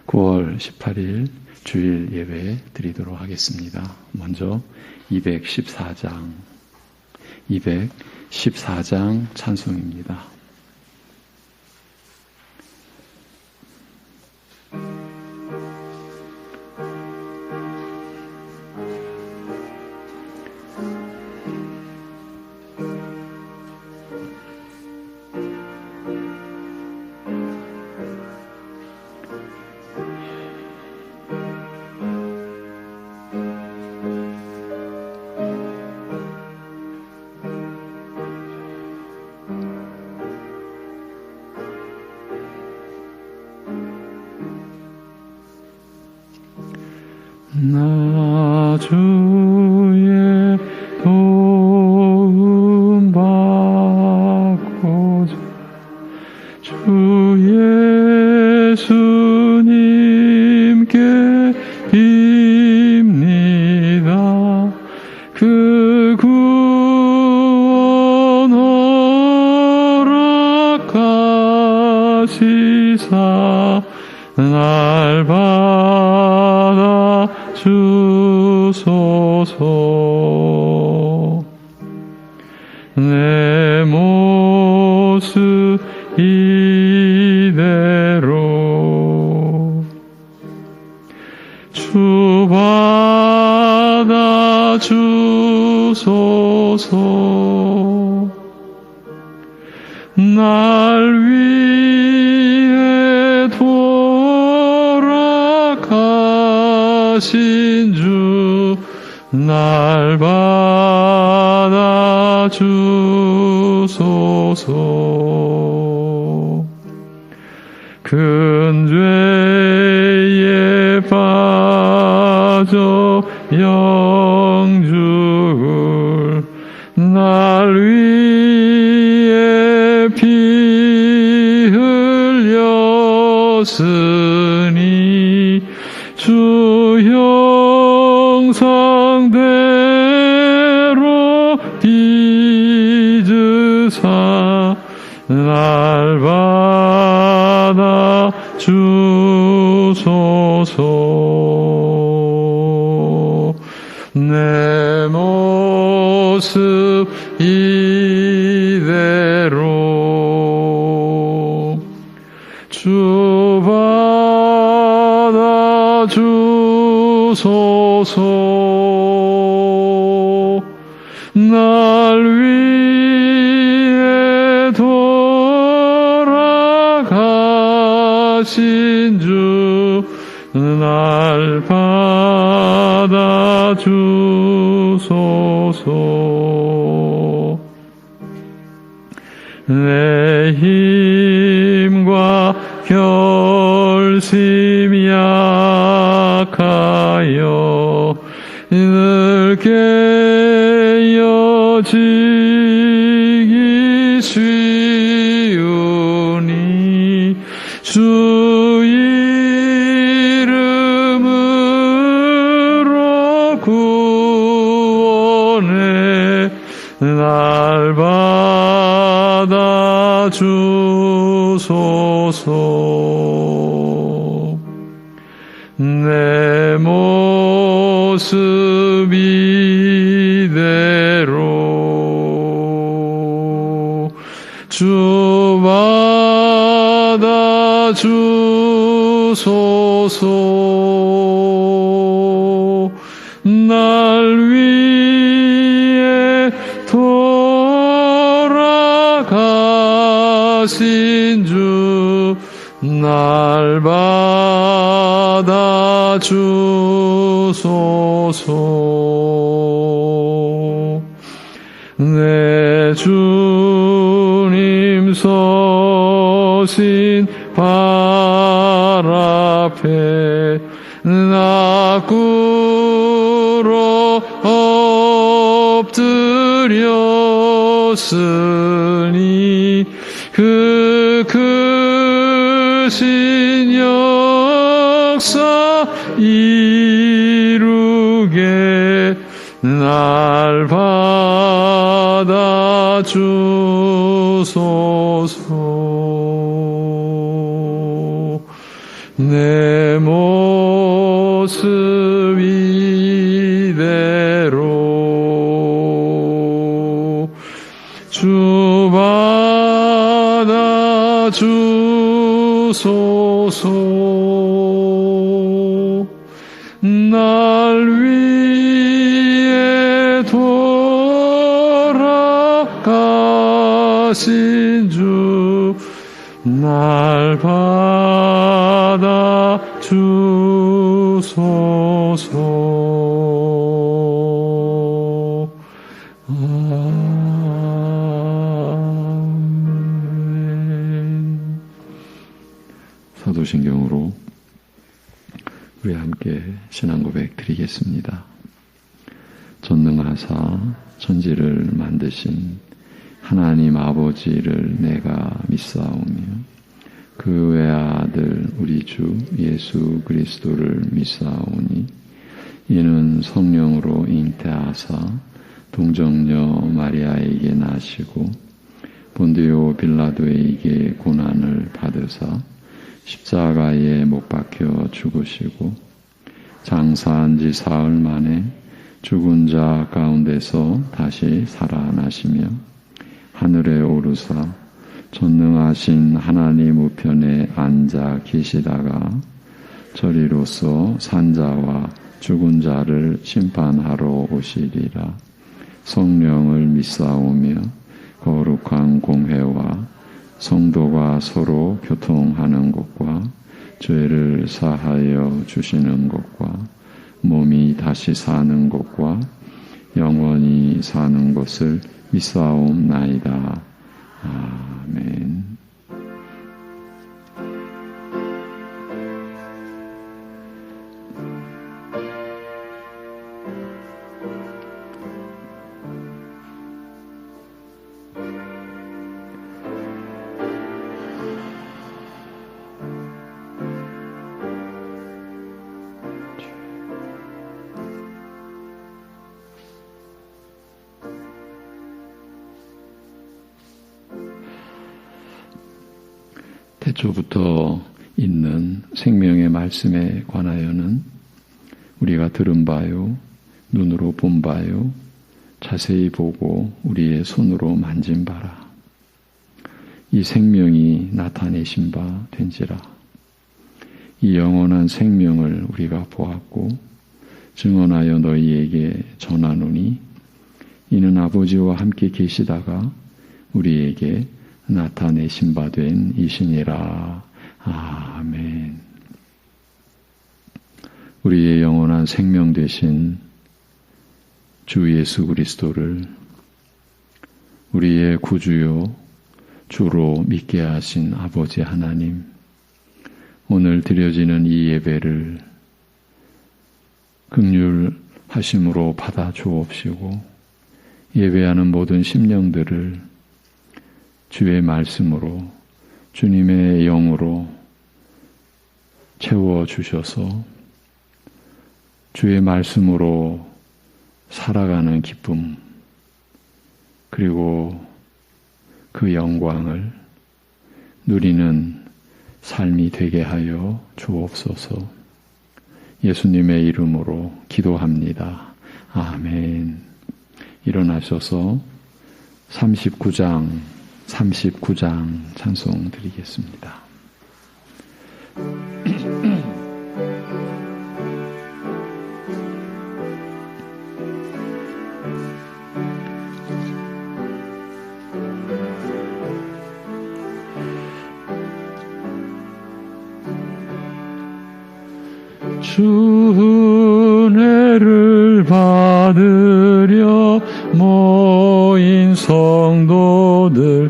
9월 18일 주일 예배 드리도록 하겠습니다. 먼저 214장 찬송입니다. 나 주의 도움 받고자 주 예수님께 빕니다. 그 구원 허락하시사 날 받아 주소서. 내 모습 이대로 주 받아 주소서. 날 위해 돌아가신 주 날 받아 주소서. 큰 죄에 빠져 영죽을 날 위해 피 흘렸으니 주 형상대로 빚으사 날 받아 주소서. 내 모습 이대로 주 받아 주소서. 날 위해 돌아가신 주 날 받아 주소서. 내 힘과 결심 약하여 늘 깨어지기 쉬우니 주 이름으로 구원해 날 받아 주소서. 내 모습 이대로 주 받아 주소서. 날 위해 돌아가신 주 날 받아 주소서. 내 주님 서신 발 앞에 나 꿇어 엎드렸으니 그 크신 역사 이루게 날 받아 주소서. 내 모습 이대로 주 받아 주소서. 날 위해 돌아가신 주 날 받아 주소서. 아멘. 사도신경으로 우리 함께 신앙 고백 드리겠습니다. 전능하사 천지를 만드신 하나님 아버지를 내가 믿사오며 그 외아들 우리 주 예수 그리스도를 믿사오니 이는 성령으로 잉태하사 동정녀 마리아에게 나시고 본디오 빌라도에게 고난을 받으사 십자가에 못 박혀 죽으시고 장사한 지 사흘 만에 죽은 자 가운데서 다시 살아나시며 하늘에 오르사 전능하신 하나님 우편에 앉아 계시다가 저리로서 산자와 죽은 자를 심판하러 오시리라. 성령을 믿사오며 거룩한 공회와 성도가 서로 교통하는 것과 죄를 사하여 주시는 것과 몸이 다시 사는 것과 영원히 사는 것을 믿사옵나이다. 아멘. 태초부터 있는 생명의 말씀에 관하여는 우리가 들은 바요, 눈으로 본 바요, 자세히 보고 우리의 손으로 만진 바라. 이 생명이 나타내신 바 된지라. 이 영원한 생명을 우리가 보았고 증언하여 너희에게 전하노니 이는 아버지와 함께 계시다가 우리에게 나타내신 바 된 이시니라. 아멘. 우리의 영원한 생명 되신 주 예수 그리스도를 우리의 구주요 주로 믿게 하신 아버지 하나님, 오늘 드려지는 이 예배를 긍휼하심으로 받아 주옵시고 예배하는 모든 심령들을 주의 말씀으로 주님의 영으로 채워주셔서 주의 말씀으로 살아가는 기쁨 그리고 그 영광을 누리는 삶이 되게 하여 주옵소서. 예수님의 이름으로 기도합니다. 아멘. 일어나셔서 39장 찬송 드리겠습니다. 주 은혜를 받으려 모인 성도들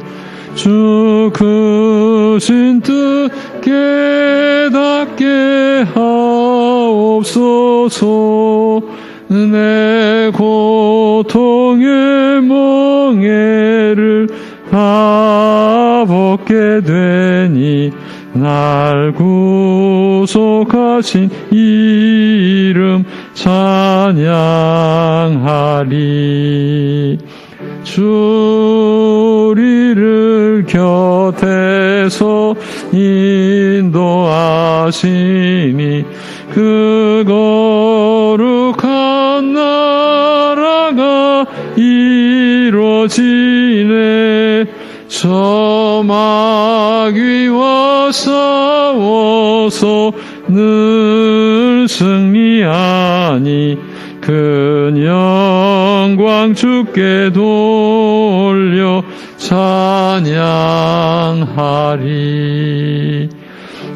주 크신 뜻 깨닫게 하옵소서. 내 고통의 멍에를 다 벗게 되니 날 구속하신 이름 찬양하리. 주 우리를 곁에서 인도하시니 그 거룩한 나라가 이루어지네. 저 마귀와 싸워서 늘 승리하니 큰 영광 주께 돌려 찬양하리.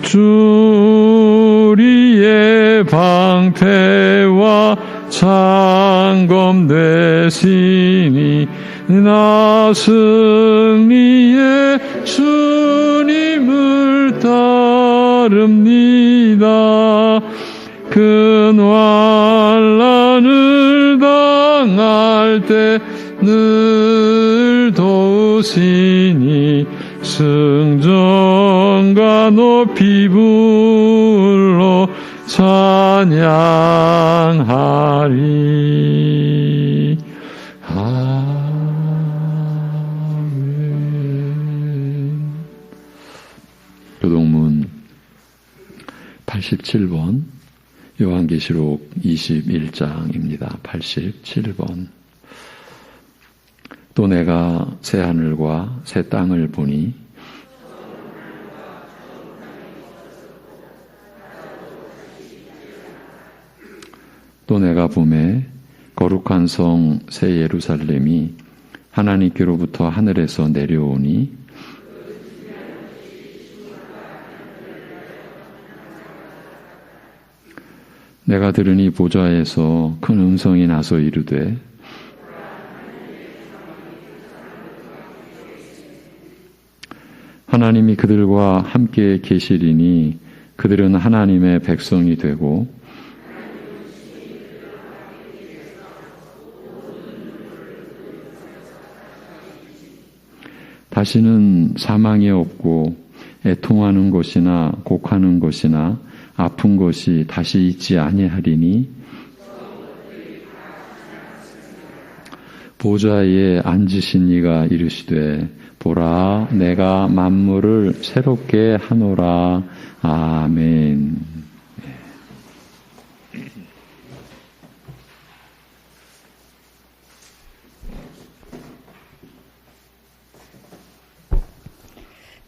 주리의 방패와 창검 되시니 나 승리의 주님을 따릅니다. 큰 환난을 당할 때 늘 도우시니 승전과 높이 불러 찬양하리. 아멘. 교동문 87번 요한계시록 21장입니다. 87번. 또 내가 새 하늘과 새 땅을 보니 또 내가 보매 거룩한 성 새 예루살렘이 하나님께로부터 하늘에서 내려오니 내가 들으니 보좌에서 큰 음성이 나서 이르되 하나님이 그들과 함께 계시리니 그들은 하나님의 백성이 되고 다시는 사망이 없고 애통하는 것이나 곡하는 것이나 아픈 것이 다시 있지 아니하리니 보좌에 앉으신 이가 이르시되 보라 내가 만물을 새롭게 하노라. 아멘.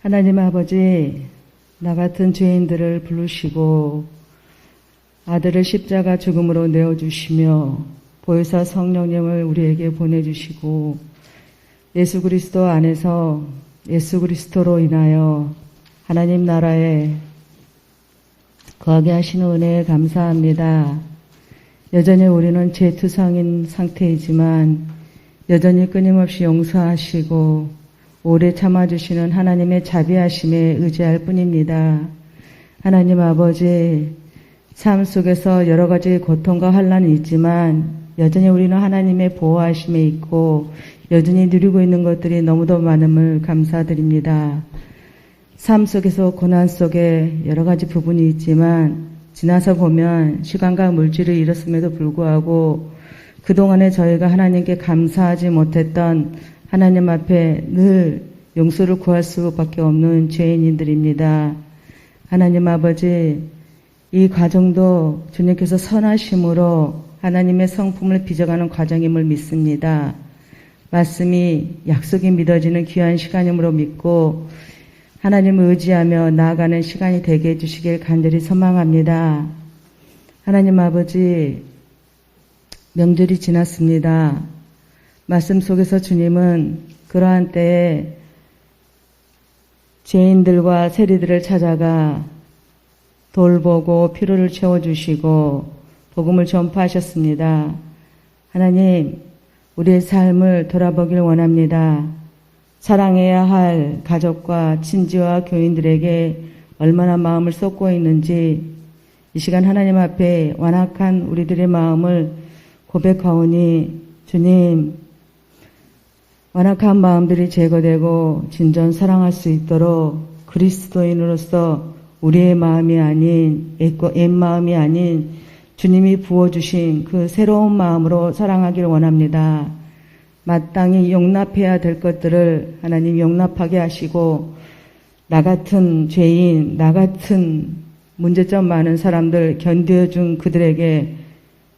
하나님 아버지, 나 같은 죄인들을 부르시고 아들을 십자가 죽음으로 내어주시며 보혜사 성령님을 우리에게 보내주시고 예수 그리스도 안에서 예수 그리스도로 인하여 하나님 나라에 거하게 하시는 은혜에 감사합니다. 여전히 우리는 죄투성인 상태이지만 여전히 끊임없이 용서하시고 오래 참아주시는 하나님의 자비하심에 의지할 뿐입니다. 하나님 아버지, 삶 속에서 여러 가지 고통과 환난이 있지만 여전히 우리는 하나님의 보호하심에 있고 여전히 누리고 있는 것들이 너무도 많음을 감사드립니다. 삶 속에서 고난 속에 여러 가지 부분이 있지만 지나서 보면 시간과 물질을 잃었음에도 불구하고 그동안에 저희가 하나님께 감사하지 못했던 하나님 앞에 늘 용서를 구할 수밖에 없는 죄인들입니다. 하나님 아버지, 이 과정도 주님께서 선하심으로 하나님의 성품을 빚어가는 과정임을 믿습니다. 말씀이 약속이 믿어지는 귀한 시간임으로 믿고 하나님을 의지하며 나아가는 시간이 되게 해주시길 간절히 소망합니다. 하나님 아버지, 명절이 지났습니다. 말씀 속에서 주님은 그러한 때에 죄인들과 세리들을 찾아가 돌보고 피로를 채워주시고 복음을 전파하셨습니다. 하나님, 우리의 삶을 돌아보길 원합니다. 사랑해야 할 가족과 친지와 교인들에게 얼마나 마음을 쏟고 있는지 이 시간 하나님 앞에 완악한 우리들의 마음을 고백하오니 주님, 완악한 마음들이 제거되고 진전 사랑할 수 있도록 그리스도인으로서 우리의 마음이 아닌 옛 마음이 아닌 주님이 부어주신 그 새로운 마음으로 사랑하기를 원합니다. 마땅히 용납해야 될 것들을 하나님 용납하게 하시고 나 같은 죄인, 나 같은 문제점 많은 사람들 견뎌준 그들에게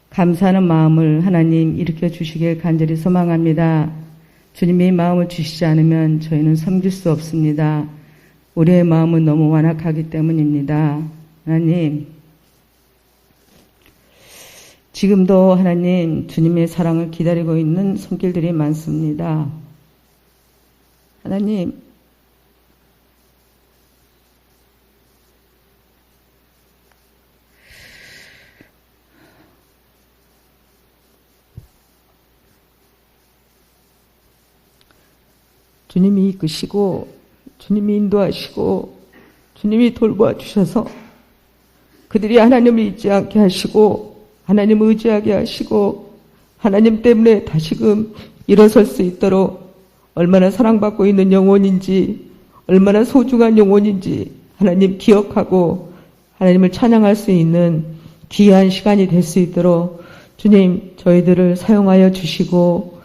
감사하는 마음을 하나님 일으켜 주시길 간절히 소망합니다. 주님이 마음을 주시지 않으면 저희는 섬길 수 없습니다. 우리의 마음은 너무 완악하기 때문입니다. 하나님, 지금도 하나님 주님의 사랑을 기다리고 있는 손길들이 많습니다. 하나님, 주님이 이끄시고 주님이 인도하시고 주님이 돌보아 주셔서 그들이 하나님을 잊지 않게 하시고 하나님을 의지하게 하시고 하나님 때문에 다시금 일어설 수 있도록 얼마나 사랑받고 있는 영혼인지 얼마나 소중한 영혼인지 하나님 기억하고 하나님을 찬양할 수 있는 귀한 시간이 될 수 있도록 주님 저희들을 사용하여 주시고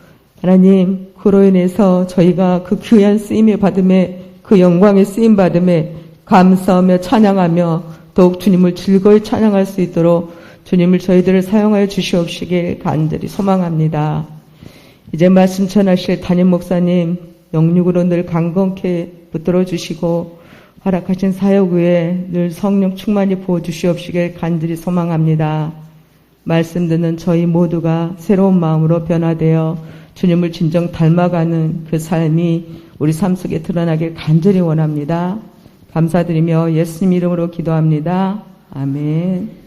하나님 그로 인해서 저희가 그 귀한 쓰임을 받음에 그 영광의 쓰임 받음에 감사하며 찬양하며 더욱 주님을 즐거이 찬양할 수 있도록 주님을 저희들을 사용하여 주시옵시길 간절히 소망합니다. 이제 말씀 전하실 담임 목사님 영육으로 늘 강건케 붙들어 주시고 허락하신 사역 위에 늘 성령 충만히 부어 주시옵시길 간절히 소망합니다. 말씀 듣는 저희 모두가 새로운 마음으로 변화되어 주님을 진정 닮아가는 그 삶이 우리 삶 속에 드러나길 간절히 원합니다. 감사드리며 예수님 이름으로 기도합니다. 아멘.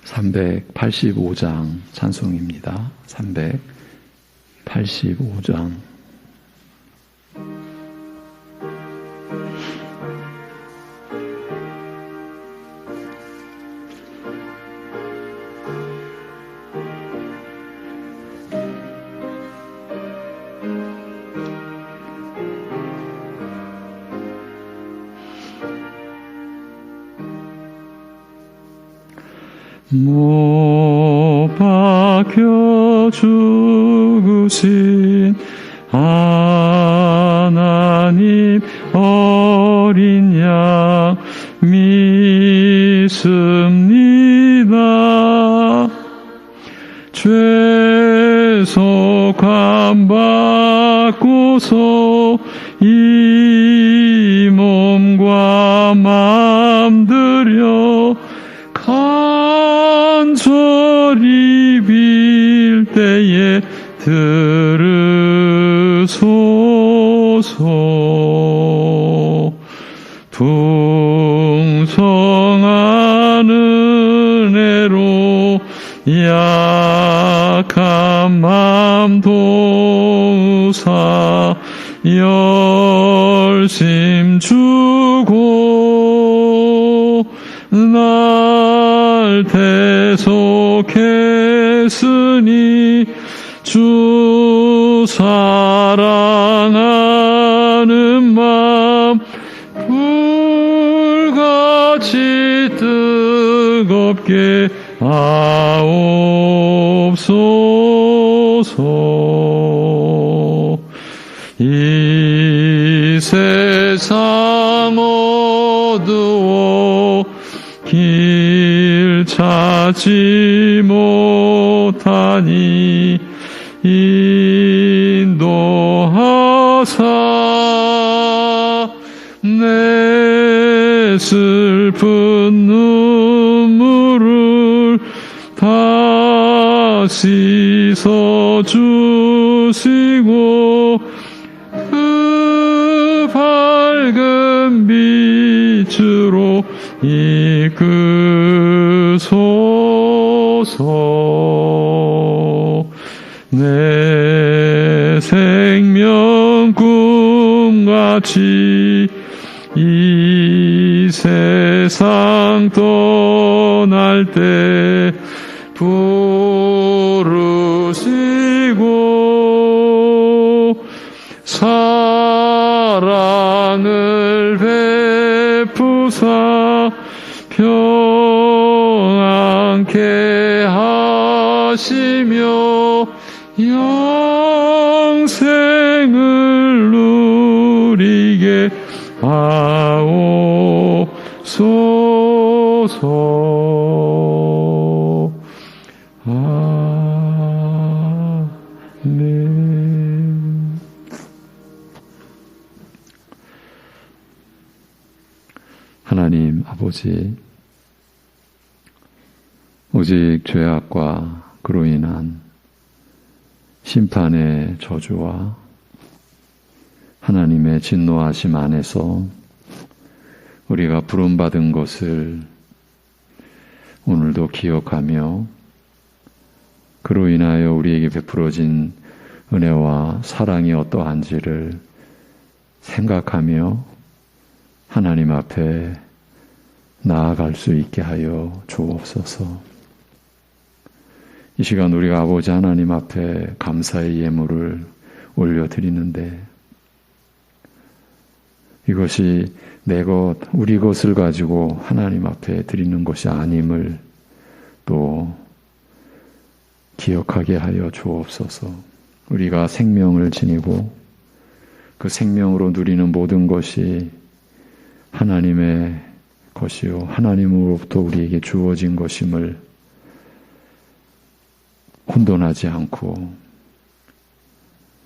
(385장) 찬송입니다. 385장. 못 박혀 죽으신 하나님 어린 양 믿습니다. 죄속함 받고서 이 몸과 마음 들여 간절히 빌 때에 들으소서. 풍성한 은혜로 약한 맘 도우사 열심 주고 날 대속했으니 주 사랑하는 맘 불같이 뜨겁게 하옵소서. 이 세상 어두워 길 찾지 못하니 인도하사 내 슬픈 눈물을 다 씻어주시고 그 밝은 빛으로 이끄소서. 내 생명 꿈같이 떠날 때 부르시고 사랑을 베푸사 평안케 하시며 영생을 누리게 하옵소서. 아멘. 하나님 아버지, 오직 죄악과 그로 인한 심판의 저주와 하나님의 진노하심 안에서 우리가 부름받은 것을 오늘도 기억하며 그로 인하여 우리에게 베풀어진 은혜와 사랑이 어떠한지를 생각하며 하나님 앞에 나아갈 수 있게 하여 주옵소서. 이 시간 우리가 아버지 하나님 앞에 감사의 예물을 올려드리는데 이것이 내 것, 우리 것을 가지고 하나님 앞에 드리는 것이 아님을 또 기억하게 하여 주옵소서. 우리가 생명을 지니고 그 생명으로 누리는 모든 것이 하나님의 것이요 하나님으로부터 우리에게 주어진 것임을 혼돈하지 않고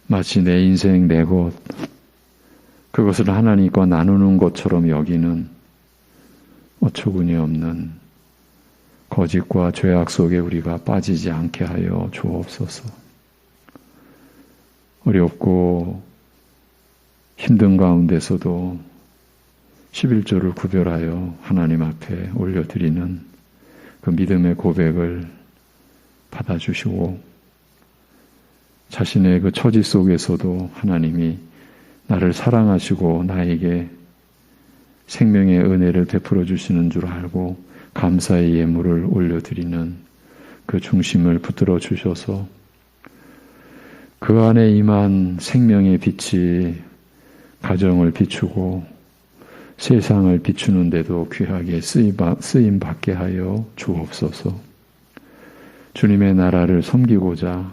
마치 내 인생 내 것 그것을 하나님과 나누는 것처럼 여기는 어처구니 없는 거짓과 죄악 속에 우리가 빠지지 않게 하여 주옵소서. 어렵고 힘든 가운데서도 11조를 구별하여 하나님 앞에 올려드리는 그 믿음의 고백을 받아주시고 자신의 그 처지 속에서도 하나님이 나를 사랑하시고 나에게 생명의 은혜를 베풀어 주시는 줄 알고 감사의 예물을 올려드리는 그 중심을 붙들어 주셔서 그 안에 임한 생명의 빛이 가정을 비추고 세상을 비추는데도 귀하게 쓰임 받게 하여 주옵소서. 주님의 나라를 섬기고자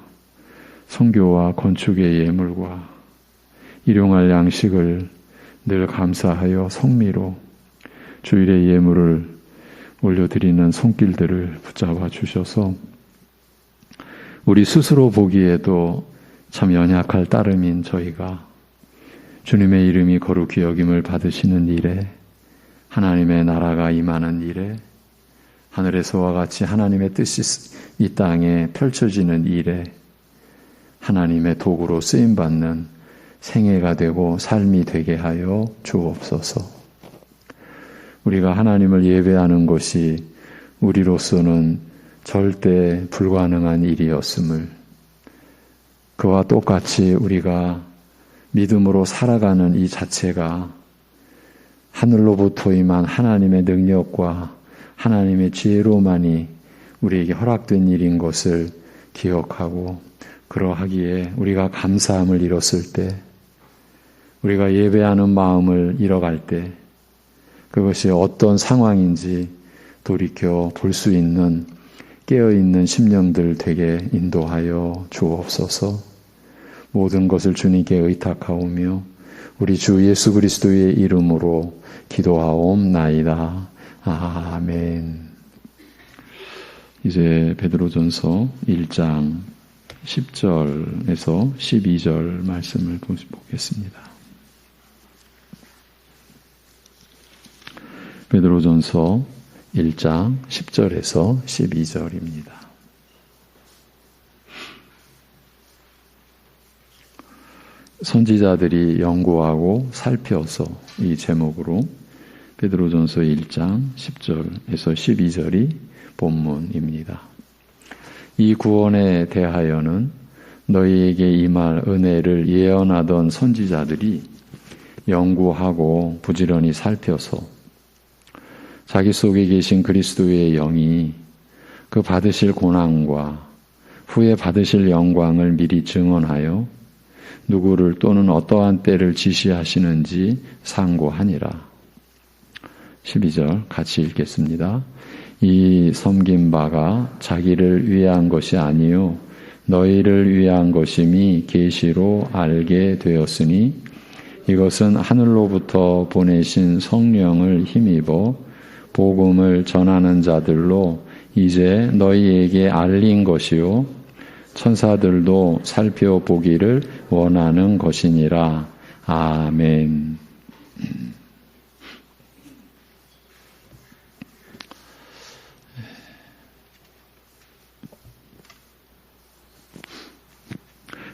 선교와 건축의 예물과 일용할 양식을 늘 감사하여 성미로 주일의 예물을 올려드리는 손길들을 붙잡아 주셔서 우리 스스로 보기에도 참 연약할 따름인 저희가 주님의 이름이 거룩히 여김을 받으시는 일에 하나님의 나라가 임하는 일에 하늘에서와 같이 하나님의 뜻이 이 땅에 펼쳐지는 일에 하나님의 도구로 쓰임받는 생애가 되고 삶이 되게 하여 주옵소서. 우리가 하나님을 예배하는 것이 우리로서는 절대 불가능한 일이었음을 그와 똑같이 우리가 믿음으로 살아가는 이 자체가 하늘로부터 임한 하나님의 능력과 하나님의 지혜로만이 우리에게 허락된 일인 것을 기억하고 그러하기에 우리가 감사함을 잃었을 때 우리가 예배하는 마음을 잃어갈 때 그것이 어떤 상황인지 돌이켜 볼 수 있는 깨어있는 심령들 되게 인도하여 주옵소서. 모든 것을 주님께 의탁하오며 우리 주 예수 그리스도의 이름으로 기도하옵나이다. 아멘. 이제 베드로전서 1장 10절에서 12절 말씀을 보겠습니다. 베드로전서 1장 10절에서 12절입니다. 선지자들이 연구하고 살펴서 이 제목으로 베드로전서 1장 10절에서 12절이 본문입니다. 이 구원에 대하여는 너희에게 임할 은혜를 예언하던 선지자들이 연구하고 부지런히 살펴서 자기 속에 계신 그리스도의 영이 그 받으실 고난과 후에 받으실 영광을 미리 증언하여 누구를 또는 어떠한 때를 지시하시는지 상고하니라. 12절 같이 읽겠습니다. 이 섬긴 바가 자기를 위한 것이 아니요 너희를 위한 것임이 계시로 알게 되었으니 이것은 하늘로부터 보내신 성령을 힘입어 복음을 전하는 자들로 이제 너희에게 알린 것이요 천사들도 살펴보기를 원하는 것이니라. 아멘.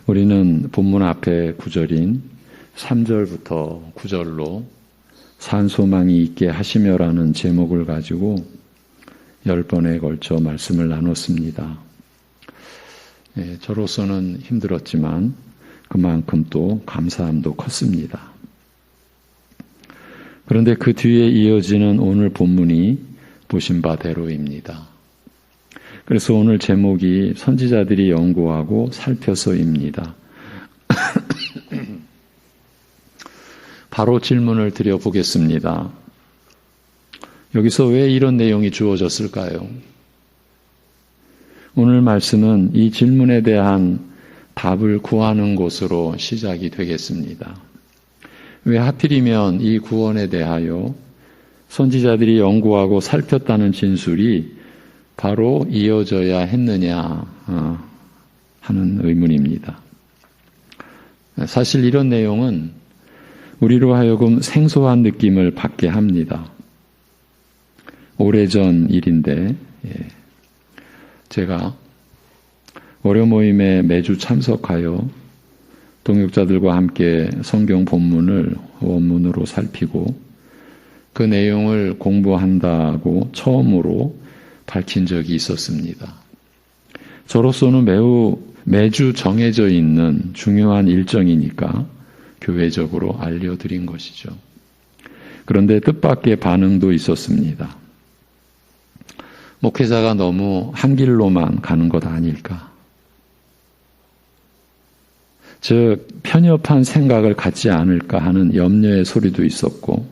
우리는 본문 앞에 구절인 3절부터 9절로 산소망이 있게 하시며라는 제목을 가지고 10번에 걸쳐 말씀을 나눴습니다. 저로서는 힘들었지만 그만큼 또 감사함도 컸습니다. 그런데 그 뒤에 이어지는 오늘 본문이 보신 바대로입니다. 그래서 오늘 제목이 선지자들이 연구하고 살펴서입니다. 바로 질문을 드려보겠습니다. 여기서 왜 이런 내용이 주어졌을까요? 오늘 말씀은 이 질문에 대한 답을 구하는 곳으로 시작이 되겠습니다. 왜 하필이면 이 구원에 대하여 선지자들이 연구하고 살폈다는 진술이 바로 이어져야 했느냐 하는 의문입니다. 사실 이런 내용은 우리로 하여금 생소한 느낌을 받게 합니다. 오래전 일인데 제가 월요 모임에 매주 참석하여 동역자들과 함께 성경 본문을 원문으로 살피고 그 내용을 공부한다고 처음으로 밝힌 적이 있었습니다. 저로서는 매주 정해져 있는 중요한 일정이니까 교회적으로 알려드린 것이죠. 그런데 뜻밖의 반응도 있었습니다. 목회자가 너무 한 길로만 가는 것 아닐까? 즉 편협한 생각을 갖지 않을까 하는 염려의 소리도 있었고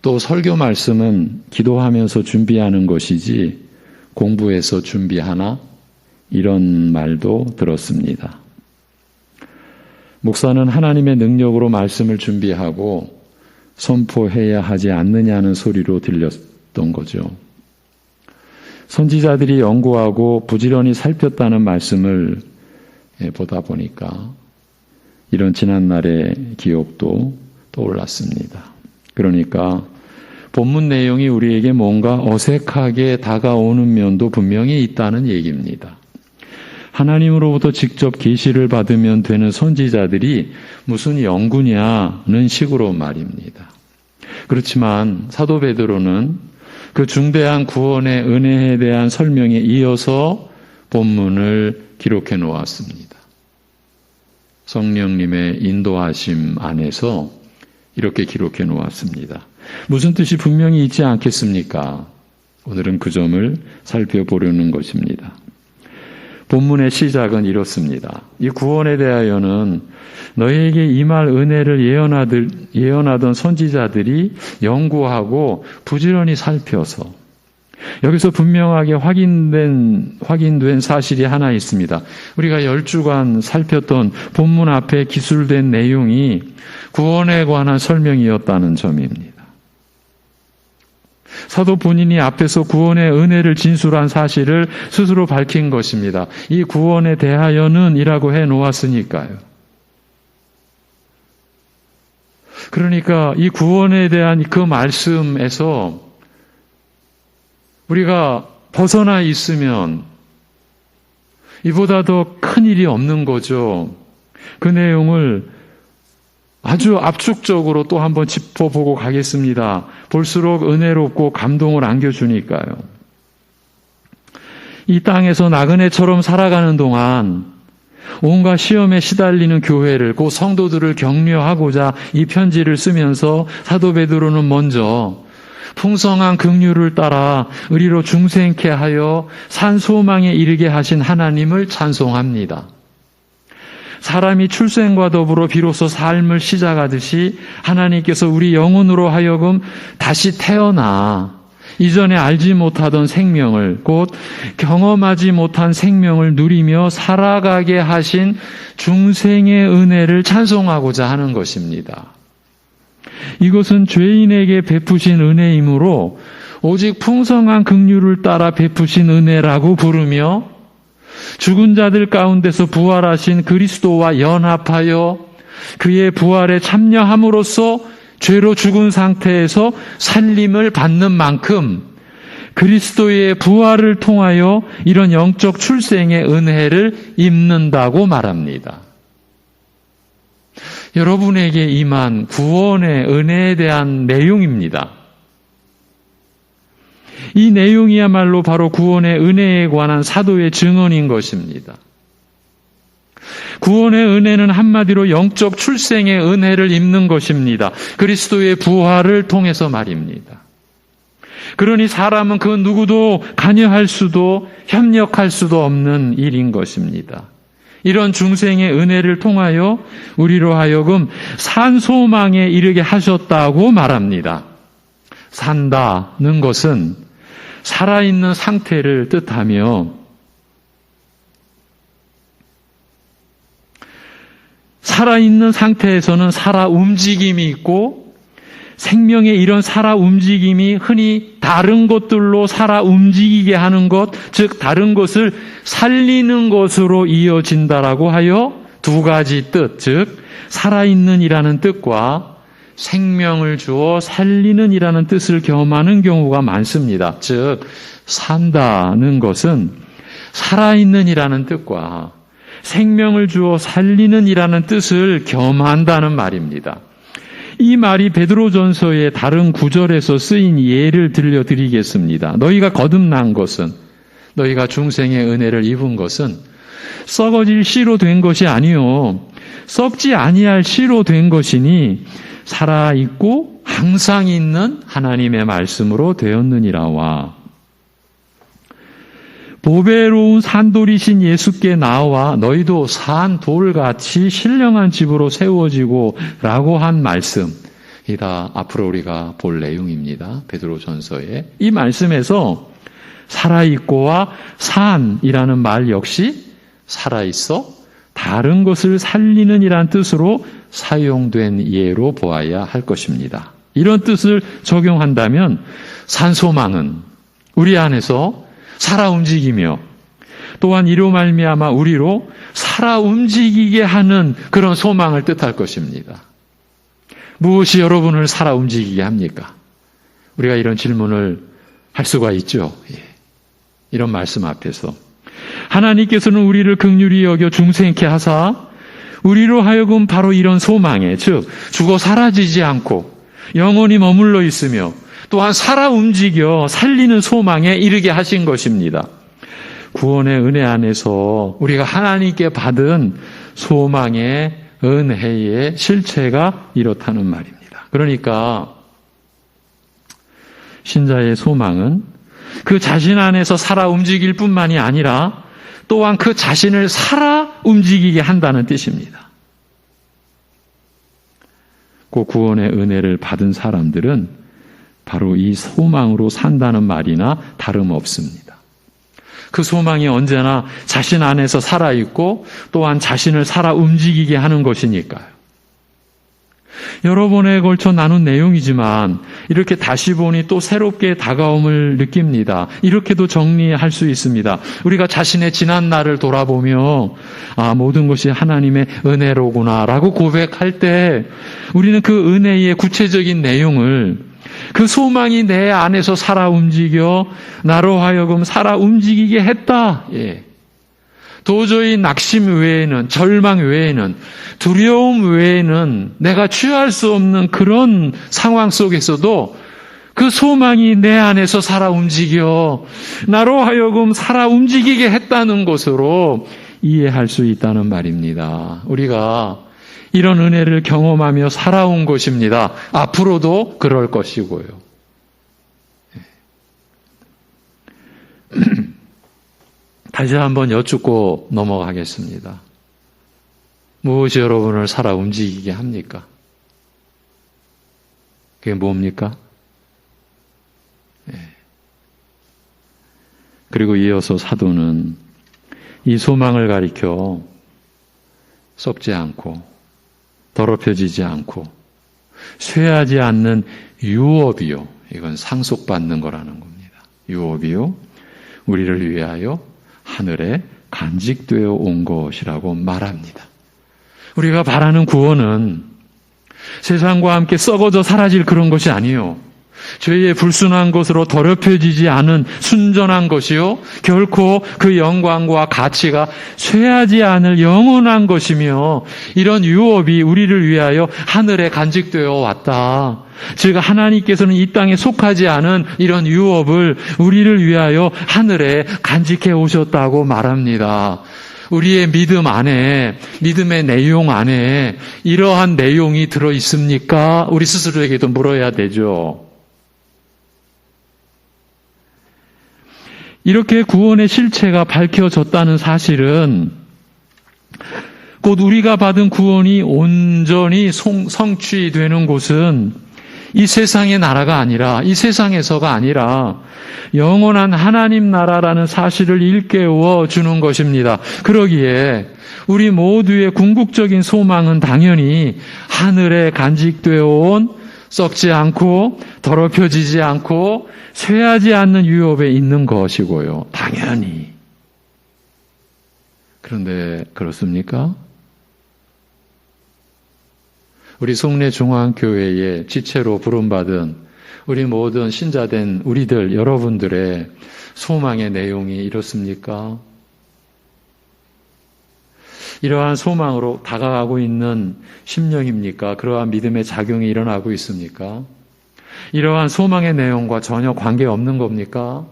또 설교 말씀은 기도하면서 준비하는 것이지 공부해서 준비하나? 이런 말도 들었습니다. 목사는 하나님의 능력으로 말씀을 준비하고 선포해야 하지 않느냐는 소리로 들렸던 거죠. 선지자들이 연구하고 부지런히 살폈다는 말씀을 보다 보니까 이런 지난날의 기억도 떠올랐습니다. 그러니까 본문 내용이 우리에게 뭔가 어색하게 다가오는 면도 분명히 있다는 얘기입니다. 하나님으로부터 직접 계시를 받으면 되는 선지자들이 무슨 연구냐는 식으로 말입니다. 그렇지만 사도 베드로는 그 중대한 구원의 은혜에 대한 설명에 이어서 본문을 기록해 놓았습니다. 성령님의 인도하심 안에서 이렇게 기록해 놓았습니다. 무슨 뜻이 분명히 있지 않겠습니까? 오늘은 그 점을 살펴보려는 것입니다. 본문의 시작은 이렇습니다. 이 구원에 대하여는 너희에게 임할 은혜를 예언하던 선지자들이 연구하고 부지런히 살펴서 여기서 분명하게 확인된 사실이 하나 있습니다. 우리가 10주간 살폈던 본문 앞에 기술된 내용이 구원에 관한 설명이었다는 점입니다. 사도 본인이 앞에서 구원의 은혜를 진술한 사실을 스스로 밝힌 것입니다. 이 구원에 대하여는 이라고 해놓았으니까요. 그러니까 이 구원에 대한 그 말씀에서 우리가 벗어나 있으면 이보다 더 큰 일이 없는 거죠. 그 내용을 아주 압축적으로 또 한번 짚어보고 가겠습니다. 볼수록 은혜롭고 감동을 안겨주니까요. 이 땅에서 나그네처럼 살아가는 동안 온갖 시험에 시달리는 교회를, 그 성도들을 격려하고자 이 편지를 쓰면서 사도 베드로는 먼저 풍성한 긍휼을 따라 의리로 중생케 하여 산 소망에 이르게 하신 하나님을 찬송합니다. 사람이 출생과 더불어 비로소 삶을 시작하듯이 하나님께서 우리 영혼으로 하여금 다시 태어나 이전에 알지 못하던 생명을, 곧 경험하지 못한 생명을 누리며 살아가게 하신 중생의 은혜를 찬송하고자 하는 것입니다. 이것은 죄인에게 베푸신 은혜이므로 오직 풍성한 긍휼을 따라 베푸신 은혜라고 부르며 죽은 자들 가운데서 부활하신 그리스도와 연합하여 그의 부활에 참여함으로써 죄로 죽은 상태에서 살림을 받는 만큼 그리스도의 부활을 통하여 이런 영적 출생의 은혜를 입는다고 말합니다. 여러분에게 임한 구원의 은혜에 대한 내용입니다. 이 내용이야말로 바로 구원의 은혜에 관한 사도의 증언인 것입니다. 구원의 은혜는 한마디로 영적 출생의 은혜를 입는 것입니다. 그리스도의 부활을 통해서 말입니다. 그러니 사람은 그 누구도 관여할 수도 협력할 수도 없는 일인 것입니다. 이런 중생의 은혜를 통하여 우리로 하여금 산 소망에 이르게 하셨다고 말합니다. 산다는 것은 살아있는 상태를 뜻하며 살아있는 상태에서는 살아 움직임이 있고 생명의 이런 살아 움직임이 흔히 다른 것들로 살아 움직이게 하는 것, 즉 다른 것을 살리는 것으로 이어진다라고 하여 두 가지 뜻, 즉 살아있는 이라는 뜻과 생명을 주어 살리는 이라는 뜻을 겸하는 경우가 많습니다. 즉 산다는 것은 살아있는 이라는 뜻과 생명을 주어 살리는 이라는 뜻을 겸한다는 말입니다. 이 말이 베드로전서의 다른 구절에서 쓰인 예를 들려드리겠습니다. 너희가 거듭난 것은, 너희가 중생의 은혜를 입은 것은 썩어질 씨로 된 것이 아니요 썩지 아니할 씨로 된 것이니 살아있고 항상 있는 하나님의 말씀으로 되었느니라와. 보배로운 산돌이신 예수께 나와 너희도 산 돌같이 신령한 집으로 세워지고 라고 한 말씀, 이 다 앞으로 우리가 볼 내용입니다. 베드로전서에. 이 말씀에서 살아있고와 산이라는 말 역시 살아있어 다른 것을 살리는 이란 뜻으로 사용된 예로 보아야 할 것입니다. 이런 뜻을 적용한다면 산소망은 우리 안에서 살아 움직이며 또한 이로 말미암아 우리로 살아 움직이게 하는 그런 소망을 뜻할 것입니다. 무엇이 여러분을 살아 움직이게 합니까? 우리가 이런 질문을 할 수가 있죠. 이런 말씀 앞에서 하나님께서는 우리를 긍휼히 여겨 중생케 하사 우리로 하여금 바로 이런 소망에, 즉 죽어 사라지지 않고 영원히 머물러 있으며 또한 살아 움직여 살리는 소망에 이르게 하신 것입니다. 구원의 은혜 안에서 우리가 하나님께 받은 소망의 은혜의 실체가 이렇다는 말입니다. 그러니까 신자의 소망은 그 자신 안에서 살아 움직일 뿐만이 아니라 또한 그 자신을 살아 움직이게 한다는 뜻입니다. 그 구원의 은혜를 받은 사람들은 바로 이 소망으로 산다는 말이나 다름없습니다. 그 소망이 언제나 자신 안에서 살아있고 또한 자신을 살아 움직이게 하는 것이니까요. 여러 번에 걸쳐 나눈 내용이지만 이렇게 다시 보니 또 새롭게 다가옴을 느낍니다. 이렇게도 정리할 수 있습니다. 우리가 자신의 지난 날을 돌아보며 모든 것이 하나님의 은혜로구나 라고 고백할 때 우리는 그 은혜의 구체적인 내용을 그 소망이 내 안에서 살아 움직여 나로 하여금 살아 움직이게 했다. 도저히 낙심 외에는, 절망 외에는, 두려움 외에는 내가 취할 수 없는 그런 상황 속에서도 그 소망이 내 안에서 살아 움직여 나로 하여금 살아 움직이게 했다는 것으로 이해할 수 있다는 말입니다. 우리가 이런 은혜를 경험하며 살아온 것입니다. 앞으로도 그럴 것이고요. 다시 한번 여쭙고 넘어가겠습니다. 무엇이 여러분을 살아 움직이게 합니까? 그게 뭡니까? 그리고 이어서 사도는 이 소망을 가리켜 썩지 않고 더럽혀지지 않고 쇠하지 않는 유업이요. 이건 상속받는 거라는 겁니다. 유업이요. 우리를 위하여 하늘에 간직되어 온 것이라고 말합니다. 우리가 바라는 구원은 세상과 함께 썩어져 사라질 그런 것이 아니요. 죄의 불순한 것으로 더럽혀지지 않은 순전한 것이요. 결코 그 영광과 가치가 쇠하지 않을 영원한 것이며 이런 유업이 우리를 위하여 하늘에 간직되어 왔다. 즉 하나님께서는 이 땅에 속하지 않은 이런 유업을 우리를 위하여 하늘에 간직해 오셨다고 말합니다. 우리의 믿음 안에, 믿음의 내용 안에 이러한 내용이 들어 있습니까? 우리 스스로에게도 물어야 되죠. 이렇게 구원의 실체가 밝혀졌다는 사실은 곧 우리가 받은 구원이 온전히 성취되는 곳은 이 세상의 나라가 아니라, 이 세상에서가 아니라 영원한 하나님 나라라는 사실을 일깨워 주는 것입니다. 그러기에 우리 모두의 궁극적인 소망은 당연히 하늘에 간직되어 온 썩지 않고 더럽혀지지 않고 쇠하지 않는 유업에 있는 것이고요. 당연히. 그런데 그렇습니까? 우리 송내 중앙교회의 지체로 부름받은 우리 모든 신자된 우리들 여러분들의 소망의 내용이 이렇습니까? 이러한 소망으로 다가가고 있는 심령입니까? 그러한 믿음의 작용이 일어나고 있습니까? 이러한 소망의 내용과 전혀 관계없는 겁니까?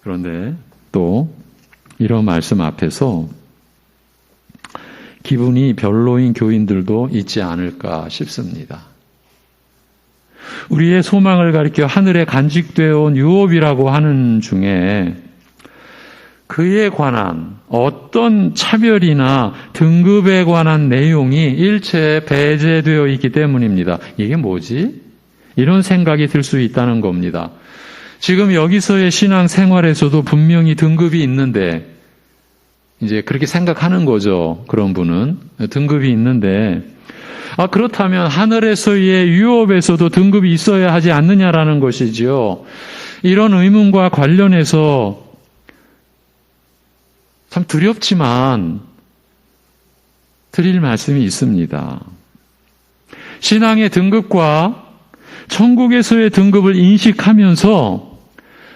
그런데 또 이런 말씀 앞에서 기분이 별로인 교인들도 있지 않을까 싶습니다. 우리의 소망을 가리켜 하늘에 간직되어 온 유업이라고 하는 중에 그에 관한 어떤 차별이나 등급에 관한 내용이 일체에 배제되어 있기 때문입니다. 이게 뭐지? 이런 생각이 들 수 있다는 겁니다. 지금 여기서의 신앙 생활에서도 분명히 등급이 있는데 이제 그렇게 생각하는 거죠. 그런 분은 등급이 있는데 그렇다면 하늘에서의 유업에서도 등급이 있어야 하지 않느냐라는 것이지요. 이런 의문과 관련해서 참 두렵지만 드릴 말씀이 있습니다. 신앙의 등급과 천국에서의 등급을 인식하면서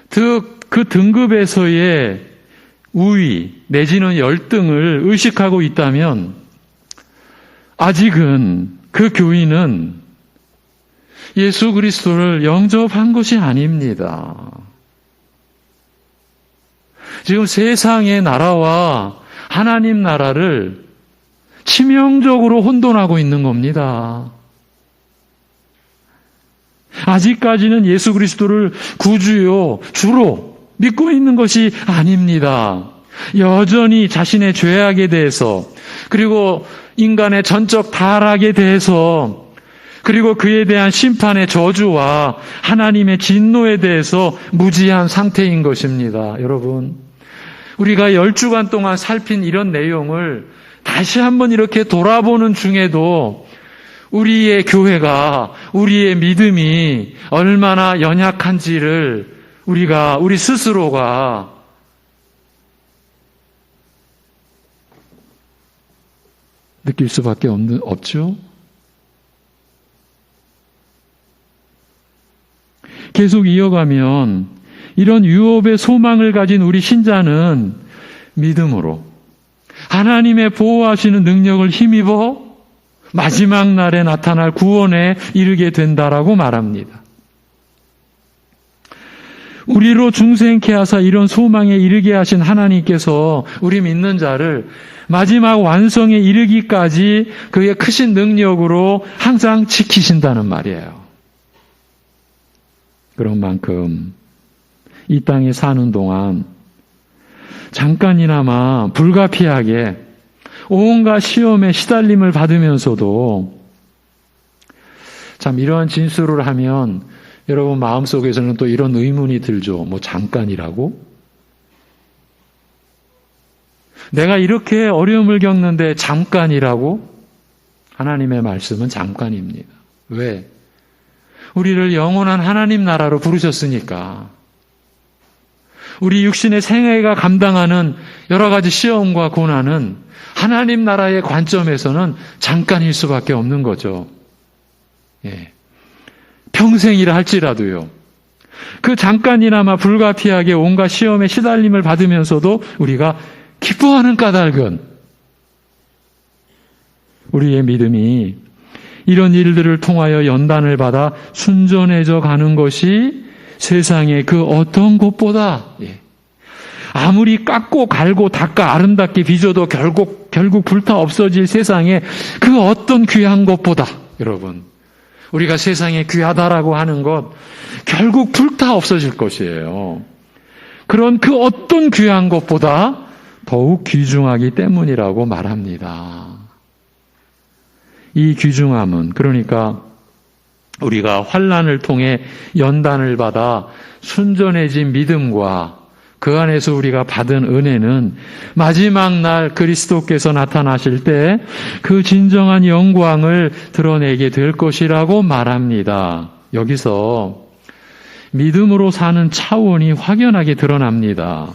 그 등급에서의 우위 내지는 열등을 의식하고 있다면 아직은 그 교인은 예수 그리스도를 영접한 것이 아닙니다. 지금 세상의 나라와 하나님 나라를 치명적으로 혼돈하고 있는 겁니다. 아직까지는 예수 그리스도를 구주요, 주로 믿고 있는 것이 아닙니다. 여전히 자신의 죄악에 대해서, 그리고 인간의 전적 타락에 대해서, 그리고 그에 대한 심판의 저주와 하나님의 진노에 대해서 무지한 상태인 것입니다. 여러분, 우리가 10주간 동안 살핀 이런 내용을 다시 한번 이렇게 돌아보는 중에도 우리의 교회가, 우리의 믿음이 얼마나 연약한지를 우리 스스로가 느낄 수밖에 없죠? 계속 이어가면 이런 유업의 소망을 가진 우리 신자는 믿음으로 하나님의 보호하시는 능력을 힘입어 마지막 날에 나타날 구원에 이르게 된다라고 말합니다. 우리로 중생케 하사 이런 소망에 이르게 하신 하나님께서 우리 믿는 자를 마지막 완성에 이르기까지 그의 크신 능력으로 항상 지키신다는 말이에요. 그런 만큼 이 땅에 사는 동안 잠깐이나마 불가피하게 온갖 시험에 시달림을 받으면서도 참 이러한 진술을 하면 여러분 마음속에서는 또 이런 의문이 들죠. 뭐 잠깐이라고? 내가 이렇게 어려움을 겪는데 잠깐이라고? 하나님의 말씀은 잠깐입니다. 왜? 우리를 영원한 하나님 나라로 부르셨으니까. 우리 육신의 생애가 감당하는 여러 가지 시험과 고난은 하나님 나라의 관점에서는 잠깐일 수밖에 없는 거죠. 예. 평생이라 할지라도요. 그 잠깐이나마 불가피하게 온갖 시험에 시달림을 받으면서도 우리가 기뻐하는 까닭은 우리의 믿음이 이런 일들을 통하여 연단을 받아 순전해져 가는 것이 세상의 그 어떤 곳보다 아무리 깎고 갈고 닦아 아름답게 빚어도 결국 불타 없어질 세상의 그 어떤 귀한 것보다 여러분 우리가 세상에 귀하다라고 하는 것 결국 불타 없어질 것이에요. 그런 그 어떤 귀한 것보다 더욱 귀중하기 때문이라고 말합니다. 이 귀중함은 그러니까 우리가 환난을 통해 연단을 받아 순전해진 믿음과 그 안에서 우리가 받은 은혜는 마지막 날 그리스도께서 나타나실 때 그 진정한 영광을 드러내게 될 것이라고 말합니다. 여기서 믿음으로 사는 차원이 확연하게 드러납니다.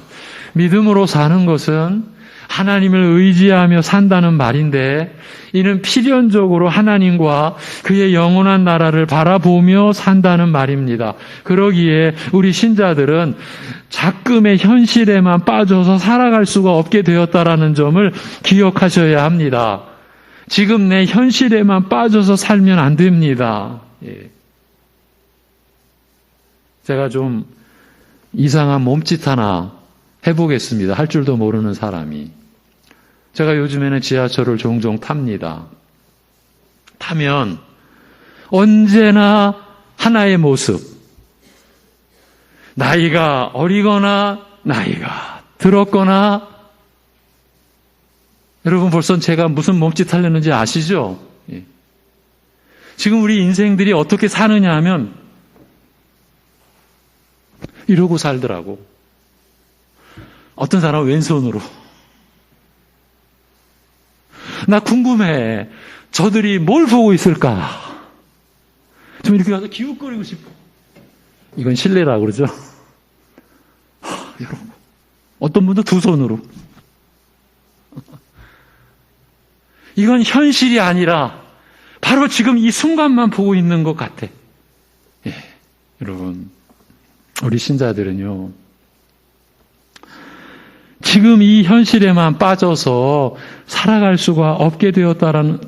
믿음으로 사는 것은 하나님을 의지하며 산다는 말인데 이는 필연적으로 하나님과 그의 영원한 나라를 바라보며 산다는 말입니다. 그러기에 우리 신자들은 작금의 현실에만 빠져서 살아갈 수가 없게 되었다라는 점을 기억하셔야 합니다. 지금 내 현실에만 빠져서 살면 안 됩니다. 제가 좀 이상한 몸짓 하나 해보겠습니다. 할 줄도 모르는 사람이. 제가 요즘에는 지하철을 종종 탑니다. 타면 언제나 하나의 모습. 나이가 어리거나 나이가 들었거나 여러분 벌써 제가 무슨 몸짓 하려는지 아시죠? 지금 우리 인생들이 어떻게 사느냐 하면 이러고 살더라고. 어떤 사람은 왼손으로. 나 궁금해. 저들이 뭘 보고 있을까? 좀 이렇게 가서 기웃거리고 싶어. 이건 실례라고 그러죠? 이러고. 어떤 분도 두 손으로. 이건 현실이 아니라 바로 지금 이 순간만 보고 있는 것 같아. 여러분, 우리 신자들은요. 지금 이 현실에만 빠져서 살아갈 수가 없게 되었다는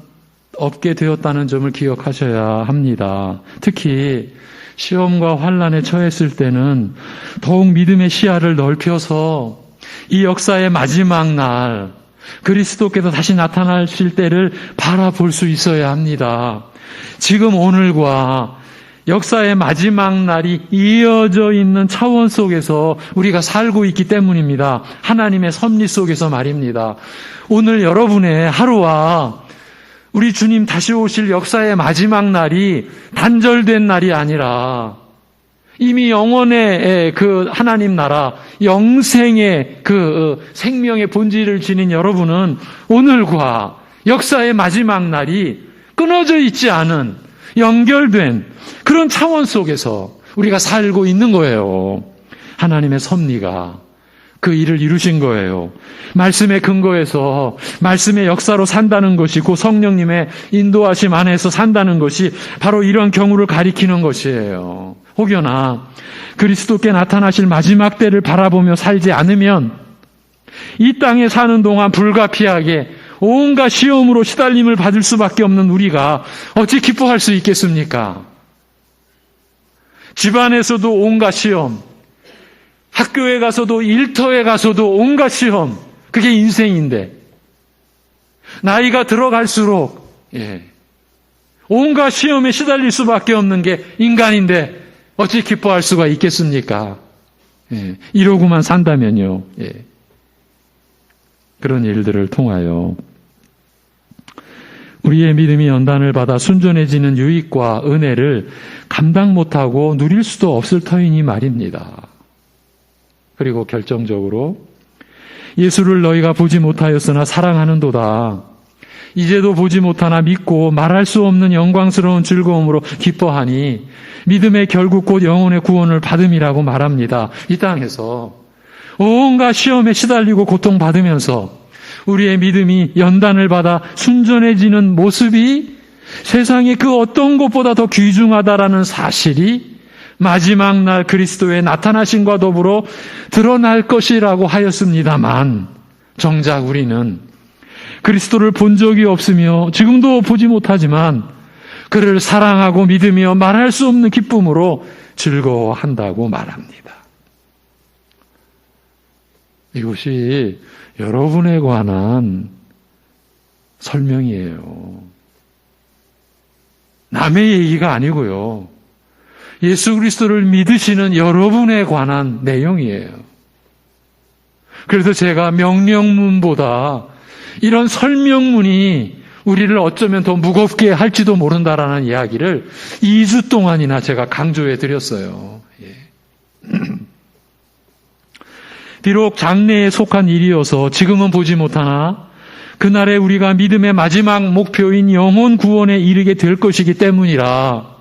점을 기억하셔야 합니다. 특히 시험과 환난에 처했을 때는 더욱 믿음의 시야를 넓혀서 이 역사의 마지막 날 그리스도께서 다시 나타나실 때를 바라볼 수 있어야 합니다. 지금 오늘과 역사의 마지막 날이 이어져 있는 차원 속에서 우리가 살고 있기 때문입니다. 하나님의 섭리 속에서 말입니다. 오늘 여러분의 하루와 우리 주님 다시 오실 역사의 마지막 날이 단절된 날이 아니라 이미 영원의 그 하나님 나라, 영생의 그 생명의 본질을 지닌 여러분은 오늘과 역사의 마지막 날이 끊어져 있지 않은 연결된 그런 차원 속에서 우리가 살고 있는 거예요. 하나님의 섭리가 그 일을 이루신 거예요. 말씀의 근거에서 말씀의 역사로 산다는 것이 고 성령님의 인도하심 안에서 산다는 것이 바로 이런 경우를 가리키는 것이에요. 혹여나 그리스도께 나타나실 마지막 때를 바라보며 살지 않으면 이 땅에 사는 동안 불가피하게 온갖 시험으로 시달림을 받을 수밖에 없는 우리가 어찌 기뻐할 수 있겠습니까? 집안에서도 온갖 시험, 학교에 가서도 일터에 가서도 온갖 시험, 그게 인생인데 나이가 들어갈수록 온갖 시험에 시달릴 수밖에 없는 게 인간인데 어찌 기뻐할 수가 있겠습니까? 이러고만 산다면요. 그런 일들을 통하여 우리의 믿음이 연단을 받아 순전해지는 유익과 은혜를 감당 못하고 누릴 수도 없을 터이니 말입니다. 그리고 결정적으로 예수를 너희가 보지 못하였으나 사랑하는도다. 이제도 보지 못하나 믿고 말할 수 없는 영광스러운 즐거움으로 기뻐하니 믿음의 결국 곧 영혼의 구원을 받음이라고 말합니다. 이 땅에서 온갖 시험에 시달리고 고통받으면서 우리의 믿음이 연단을 받아 순전해지는 모습이 세상의 그 어떤 것보다 더 귀중하다라는 사실이 마지막 날 그리스도의 나타나심과 더불어 드러날 것이라고 하였습니다만 정작 우리는 그리스도를 본 적이 없으며 지금도 보지 못하지만 그를 사랑하고 믿으며 말할 수 없는 기쁨으로 즐거워한다고 말합니다. 이것이 여러분에 관한 설명이에요. 남의 얘기가 아니고요. 예수 그리스도를 믿으시는 여러분에 관한 내용이에요. 그래서 제가 명령문보다 이런 설명문이 우리를 어쩌면 더 무겁게 할지도 모른다라는 이야기를 2주 동안이나 제가 강조해 드렸어요. 비록 장래에 속한 일이어서 지금은 보지 못하나 그날에 우리가 믿음의 마지막 목표인 영혼 구원에 이르게 될 것이기 때문이라.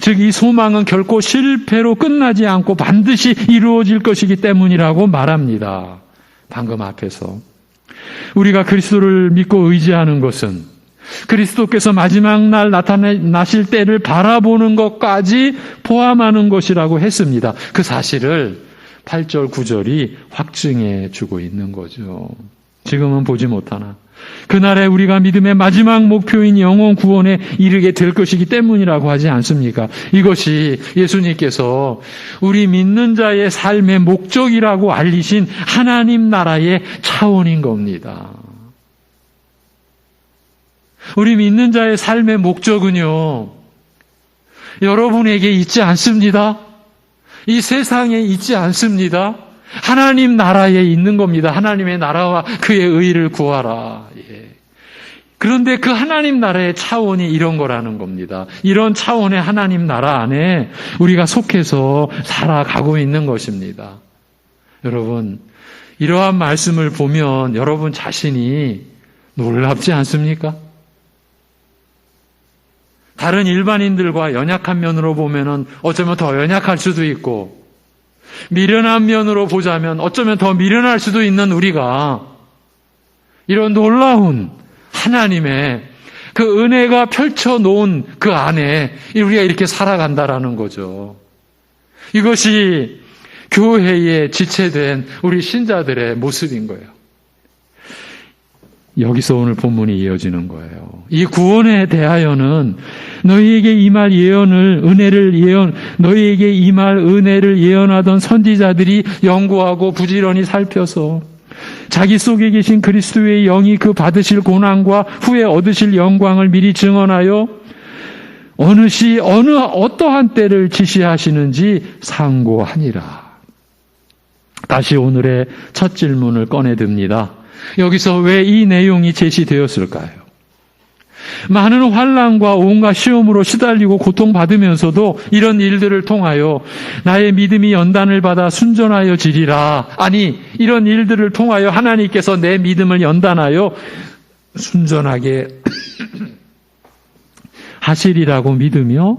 즉 이 소망은 결코 실패로 끝나지 않고 반드시 이루어질 것이기 때문이라고 말합니다. 방금 앞에서 우리가 그리스도를 믿고 의지하는 것은 그리스도께서 마지막 날 나타나실 때를 바라보는 것까지 포함하는 것이라고 했습니다. 그 사실을 8절, 9절이 확증해 주고 있는 거죠. 지금은 보지 못하나 그날에 우리가 믿음의 마지막 목표인 영혼 구원에 이르게 될 것이기 때문이라고 하지 않습니까? 이것이 예수님께서 우리 믿는 자의 삶의 목적이라고 알리신 하나님 나라의 차원인 겁니다. 우리 믿는 자의 삶의 목적은요, 여러분에게 있지 않습니다. 이 세상에 있지 않습니다. 하나님 나라에 있는 겁니다. 하나님의 나라와 그의 의를 구하라. 그런데 그 하나님 나라의 차원이 이런 거라는 겁니다. 이런 차원의 하나님 나라 안에 우리가 속해서 살아가고 있는 것입니다. 여러분, 이러한 말씀을 보면 여러분 자신이 놀랍지 않습니까? 다른 일반인들과 연약한 면으로 보면은 어쩌면 더 연약할 수도 있고, 미련한 면으로 보자면 어쩌면 더 미련할 수도 있는 우리가 이런 놀라운 하나님의 그 은혜가 펼쳐놓은 그 안에 우리가 이렇게 살아간다라는 거죠. 이것이 교회에 지체된 우리 신자들의 모습인 거예요. 여기서 오늘 본문이 이어지는 거예요. 이 구원에 대하여는 너희에게 임할 너희에게 임할 은혜를 예언하던 선지자들이 연구하고 부지런히 살펴서 자기 속에 계신 그리스도의 영이 그 받으실 고난과 후에 얻으실 영광을 미리 증언하여 어떠한 때를 지시하시는지 상고하니라. 다시 오늘의 첫 질문을 꺼내듭니다. 여기서 왜 이 내용이 제시되었을까요? 많은 환난과 온갖 시험으로 시달리고 고통받으면서도 이런 일들을 통하여 나의 믿음이 연단을 받아 순전하여 지리라. 아니, 이런 일들을 통하여 하나님께서 내 믿음을 연단하여 순전하게 하시리라고 믿으며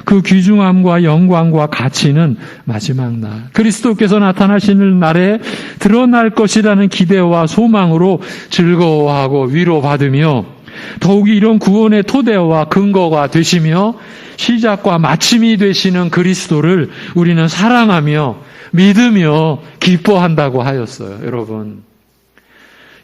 그 귀중함과 영광과 가치는 마지막 날 그리스도께서 나타나시는 날에 드러날 것이라는 기대와 소망으로 즐거워하고 위로받으며 더욱이 이런 구원의 토대와 근거가 되시며 시작과 마침이 되시는 그리스도를 우리는 사랑하며 믿으며 기뻐한다고 하였어요.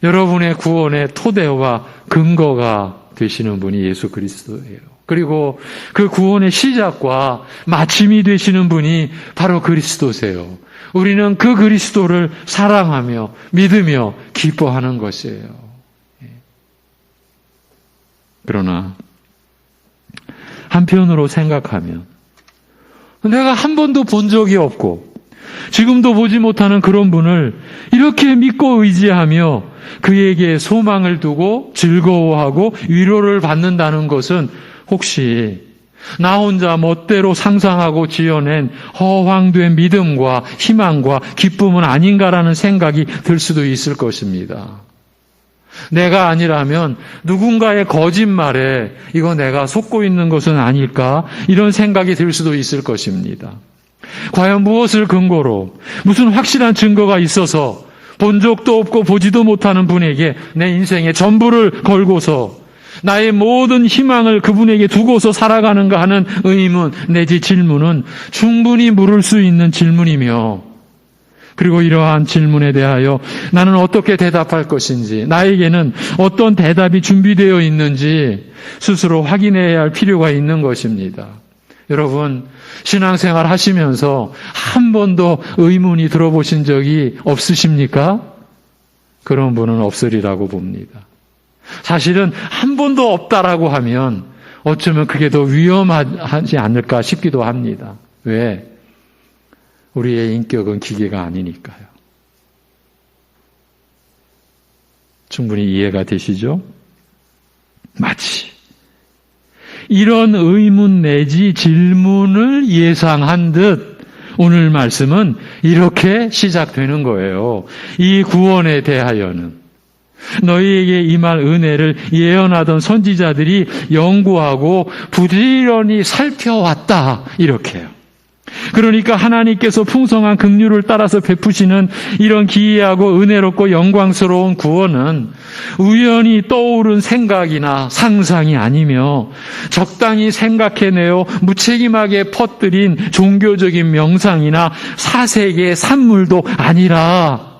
여러분의 구원의 토대와 근거가 되시는 분이 예수 그리스도예요. 그리고 그 구원의 시작과 마침이 되시는 분이 바로 그리스도세요. 우리는 그 그리스도를 사랑하며 믿으며 기뻐하는 것이에요. 그러나 한편으로 생각하면 내가 한 번도 본 적이 없고 지금도 보지 못하는 그런 분을 이렇게 믿고 의지하며 그에게 소망을 두고 즐거워하고 위로를 받는다는 것은 혹시 나 혼자 멋대로 상상하고 지어낸 허황된 믿음과 희망과 기쁨은 아닌가라는 생각이 들 수도 있을 것입니다. 내가 아니라면 누군가의 거짓말에 이거 내가 속고 있는 것은 아닐까 이런 생각이 들 수도 있을 것입니다. 과연 무엇을 근거로 무슨 확실한 증거가 있어서 본 적도 없고 보지도 못하는 분에게 내 인생의 전부를 걸고서 나의 모든 희망을 그분에게 두고서 살아가는가 하는 의문 내지 질문은 충분히 물을 수 있는 질문이며 그리고 이러한 질문에 대하여 나는 어떻게 대답할 것인지 나에게는 어떤 대답이 준비되어 있는지 스스로 확인해야 할 필요가 있는 것입니다. 여러분 신앙생활 하시면서 한 번도 의문이 들어보신 적이 없으십니까? 그런 분은 없으리라고 봅니다. 사실은 한 번도 없다라고 하면 어쩌면 그게 더 위험하지 않을까 싶기도 합니다. 왜? 우리의 인격은 기계가 아니니까요. 충분히 이해가 되시죠? 마치 이런 의문 내지 질문을 예상한 듯 오늘 말씀은 이렇게 시작되는 거예요. 이 구원에 대하여는 너희에게 임할 은혜를 예언하던 선지자들이 연구하고 부지런히 살펴왔다. 이렇게요. 그러니까 하나님께서 풍성한 긍휼을 따라서 베푸시는 이런 기이하고 은혜롭고 영광스러운 구원은 우연히 떠오른 생각이나 상상이 아니며 적당히 생각해내어 무책임하게 퍼뜨린 종교적인 명상이나 사색의 산물도 아니라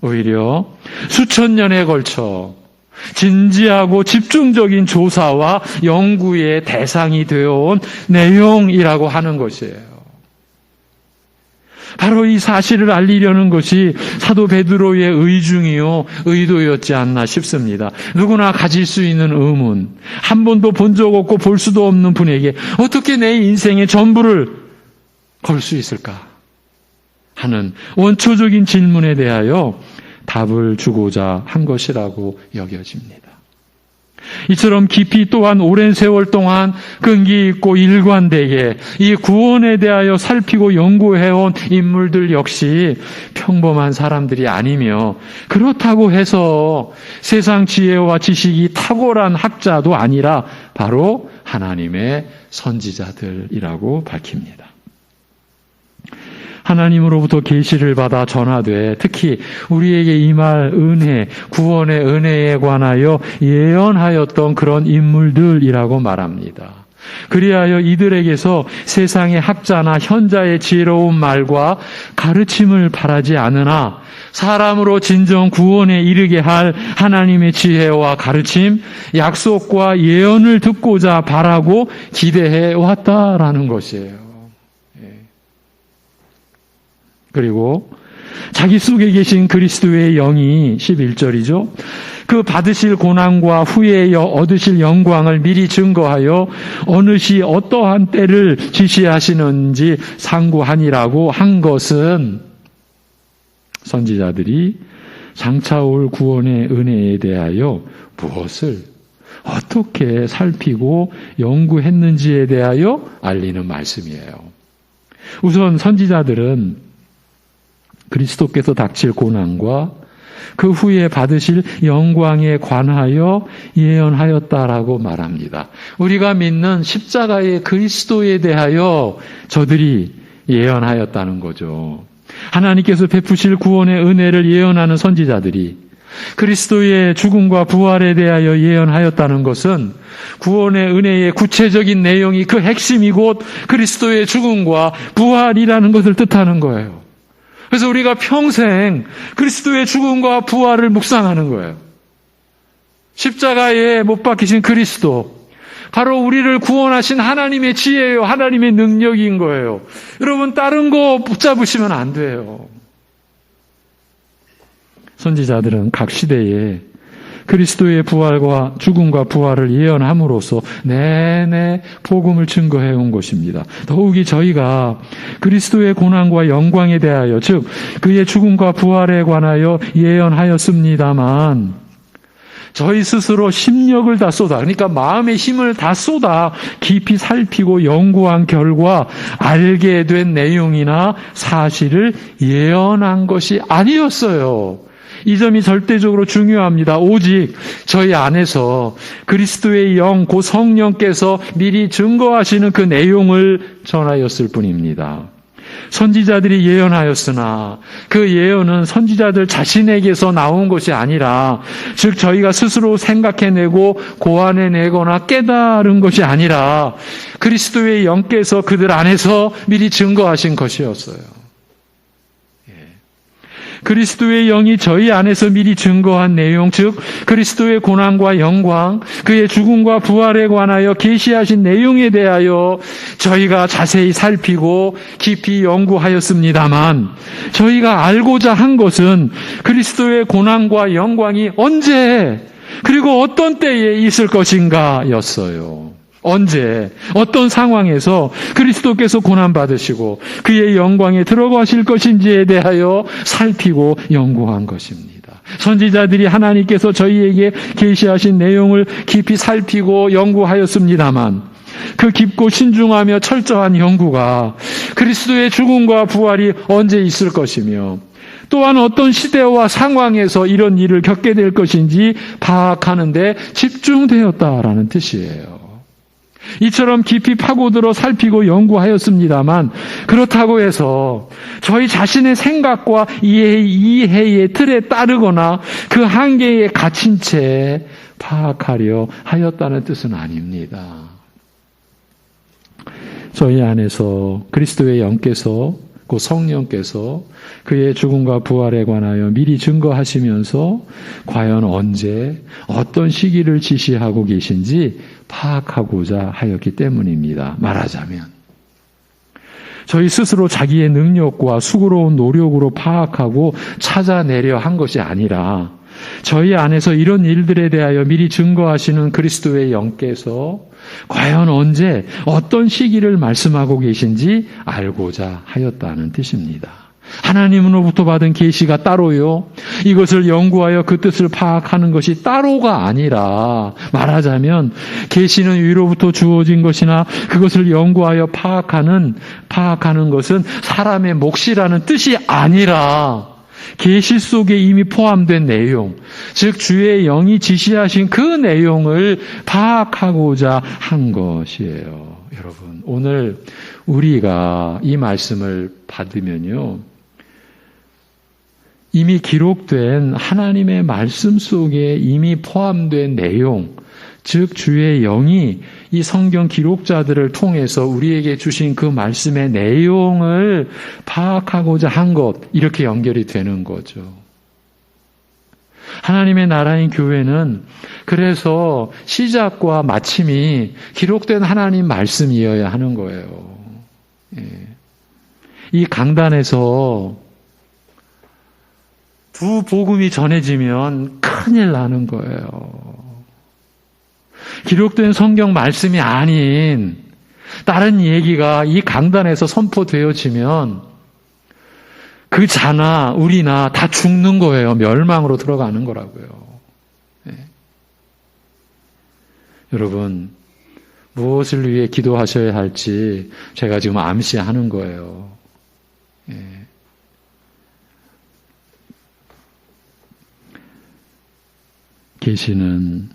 오히려 수천 년에 걸쳐 진지하고 집중적인 조사와 연구의 대상이 되어온 내용이라고 하는 것이에요. 바로 이 사실을 알리려는 것이 사도 베드로의 의중이요 의도였지 않나 싶습니다. 누구나 가질 수 있는 의문, 한 번도 본 적 없고 볼 수도 없는 분에게 어떻게 내 인생의 전부를 걸 수 있을까 하는 원초적인 질문에 대하여 답을 주고자 한 것이라고 여겨집니다. 이처럼 깊이 또한 오랜 세월 동안 끈기 있고 일관되게 이 구원에 대하여 살피고 연구해온 인물들 역시 평범한 사람들이 아니며 그렇다고 해서 세상 지혜와 지식이 탁월한 학자도 아니라 바로 하나님의 선지자들이라고 밝힙니다. 하나님으로부터 계시를 받아 전하되 특히 우리에게 임할 은혜, 구원의 은혜에 관하여 예언하였던 그런 인물들이라고 말합니다. 그리하여 이들에게서 세상의 학자나 현자의 지혜로운 말과 가르침을 바라지 않으나 사람으로 진정 구원에 이르게 할 하나님의 지혜와 가르침, 약속과 예언을 듣고자 바라고 기대해 왔다라는 것이에요. 그리고 자기 속에 계신 그리스도의 영이 11절이죠. 그 받으실 고난과 후에 얻으실 영광을 미리 증거하여 어느 시 어떠한 때를 지시하시는지 상고하니라고 한 것은 선지자들이 장차 올 구원의 은혜에 대하여 무엇을 어떻게 살피고 연구했는지에 대하여 알리는 말씀이에요. 우선 선지자들은 그리스도께서 닥칠 고난과 그 후에 받으실 영광에 관하여 예언하였다라고 말합니다. 우리가 믿는 십자가의 그리스도에 대하여 저들이 예언하였다는 거죠. 하나님께서 베푸실 구원의 은혜를 예언하는 선지자들이 그리스도의 죽음과 부활에 대하여 예언하였다는 것은 구원의 은혜의 구체적인 내용이 그 핵심이 곧 그리스도의 죽음과 부활이라는 것을 뜻하는 거예요. 그래서 우리가 평생 그리스도의 죽음과 부활을 묵상하는 거예요. 십자가에 못 박히신 그리스도, 바로 우리를 구원하신 하나님의 지혜예요. 하나님의 능력인 거예요. 여러분, 다른 거 붙잡으시면 안 돼요. 선지자들은 각 시대에 그리스도의 부활과 죽음과 부활을 예언함으로써 내내 복음을 증거해 온 것입니다. 더욱이 저희가 그리스도의 고난과 영광에 대하여, 즉 그의 죽음과 부활에 관하여 예언하였습니다만 저희 스스로 심력을 다 쏟아, 그러니까 마음의 힘을 다 쏟아 깊이 살피고 연구한 결과 알게 된 내용이나 사실을 예언한 것이 아니었어요. 이 점이 절대적으로 중요합니다. 오직 저희 안에서 그리스도의 영, 곧 성령께서 미리 증거하시는 그 내용을 전하였을 뿐입니다. 선지자들이 예언하였으나 그 예언은 선지자들 자신에게서 나온 것이 아니라, 즉 저희가 스스로 생각해내고 고안해내거나 깨달은 것이 아니라 그리스도의 영께서 그들 안에서 미리 증거하신 것이었어요. 그리스도의 영이 저희 안에서 미리 증거한 내용, 즉 그리스도의 고난과 영광, 그의 죽음과 부활에 관하여 계시하신 내용에 대하여 저희가 자세히 살피고 깊이 연구하였습니다만, 저희가 알고자 한 것은 그리스도의 고난과 영광이 언제 그리고 어떤 때에 있을 것인가 였어요. 언제, 어떤 상황에서 그리스도께서 고난받으시고 그의 영광에 들어가실 것인지에 대하여 살피고 연구한 것입니다. 선지자들이 하나님께서 저희에게 계시하신 내용을 깊이 살피고 연구하였습니다만, 그 깊고 신중하며 철저한 연구가 그리스도의 죽음과 부활이 언제 있을 것이며 또한 어떤 시대와 상황에서 이런 일을 겪게 될 것인지 파악하는 데 집중되었다라는 뜻이에요. 이처럼 깊이 파고들어 살피고 연구하였습니다만, 그렇다고 해서 저희 자신의 생각과 이해의 틀에 따르거나 그 한계에 갇힌 채 파악하려 하였다는 뜻은 아닙니다. 저희 안에서 그리스도의 영께서, 그 성령께서 그의 죽음과 부활에 관하여 미리 증거하시면서 과연 언제 어떤 시기를 지시하고 계신지 파악하고자 하였기 때문입니다. 말하자면 저희 스스로 자기의 능력과 수고로운 노력으로 파악하고 찾아내려 한 것이 아니라 저희 안에서 이런 일들에 대하여 미리 증거하시는 그리스도의 영께서 과연 언제 어떤 시기를 말씀하고 계신지 알고자 하였다는 뜻입니다. 하나님으로부터 받은 계시가 따로요, 이것을 연구하여 그 뜻을 파악하는 것이 따로가 아니라, 말하자면 계시는 위로부터 주어진 것이나 그것을 연구하여 파악하는 것은 사람의 몫이라는 뜻이 아니라 계시 속에 이미 포함된 내용, 즉 주의 영이 지시하신 그 내용을 파악하고자 한 것이에요. 여러분, 오늘 우리가 이 말씀을 받으면요, 이미 기록된 하나님의 말씀 속에 이미 포함된 내용, 즉 주의 영이 이 성경 기록자들을 통해서 우리에게 주신 그 말씀의 내용을 파악하고자 한 것, 이렇게 연결이 되는 거죠. 하나님의 나라인 교회는 그래서 시작과 마침이 기록된 하나님 말씀이어야 하는 거예요. 이 강단에서 두 복음이 전해지면 큰일 나는 거예요. 기록된 성경 말씀이 아닌 다른 얘기가 이 강단에서 선포되어지면 그 자나 우리나 다 죽는 거예요. 멸망으로 들어가는 거라고요. 네. 여러분, 무엇을 위해 기도하셔야 할지 제가 지금 암시하는 거예요. 네. 계시는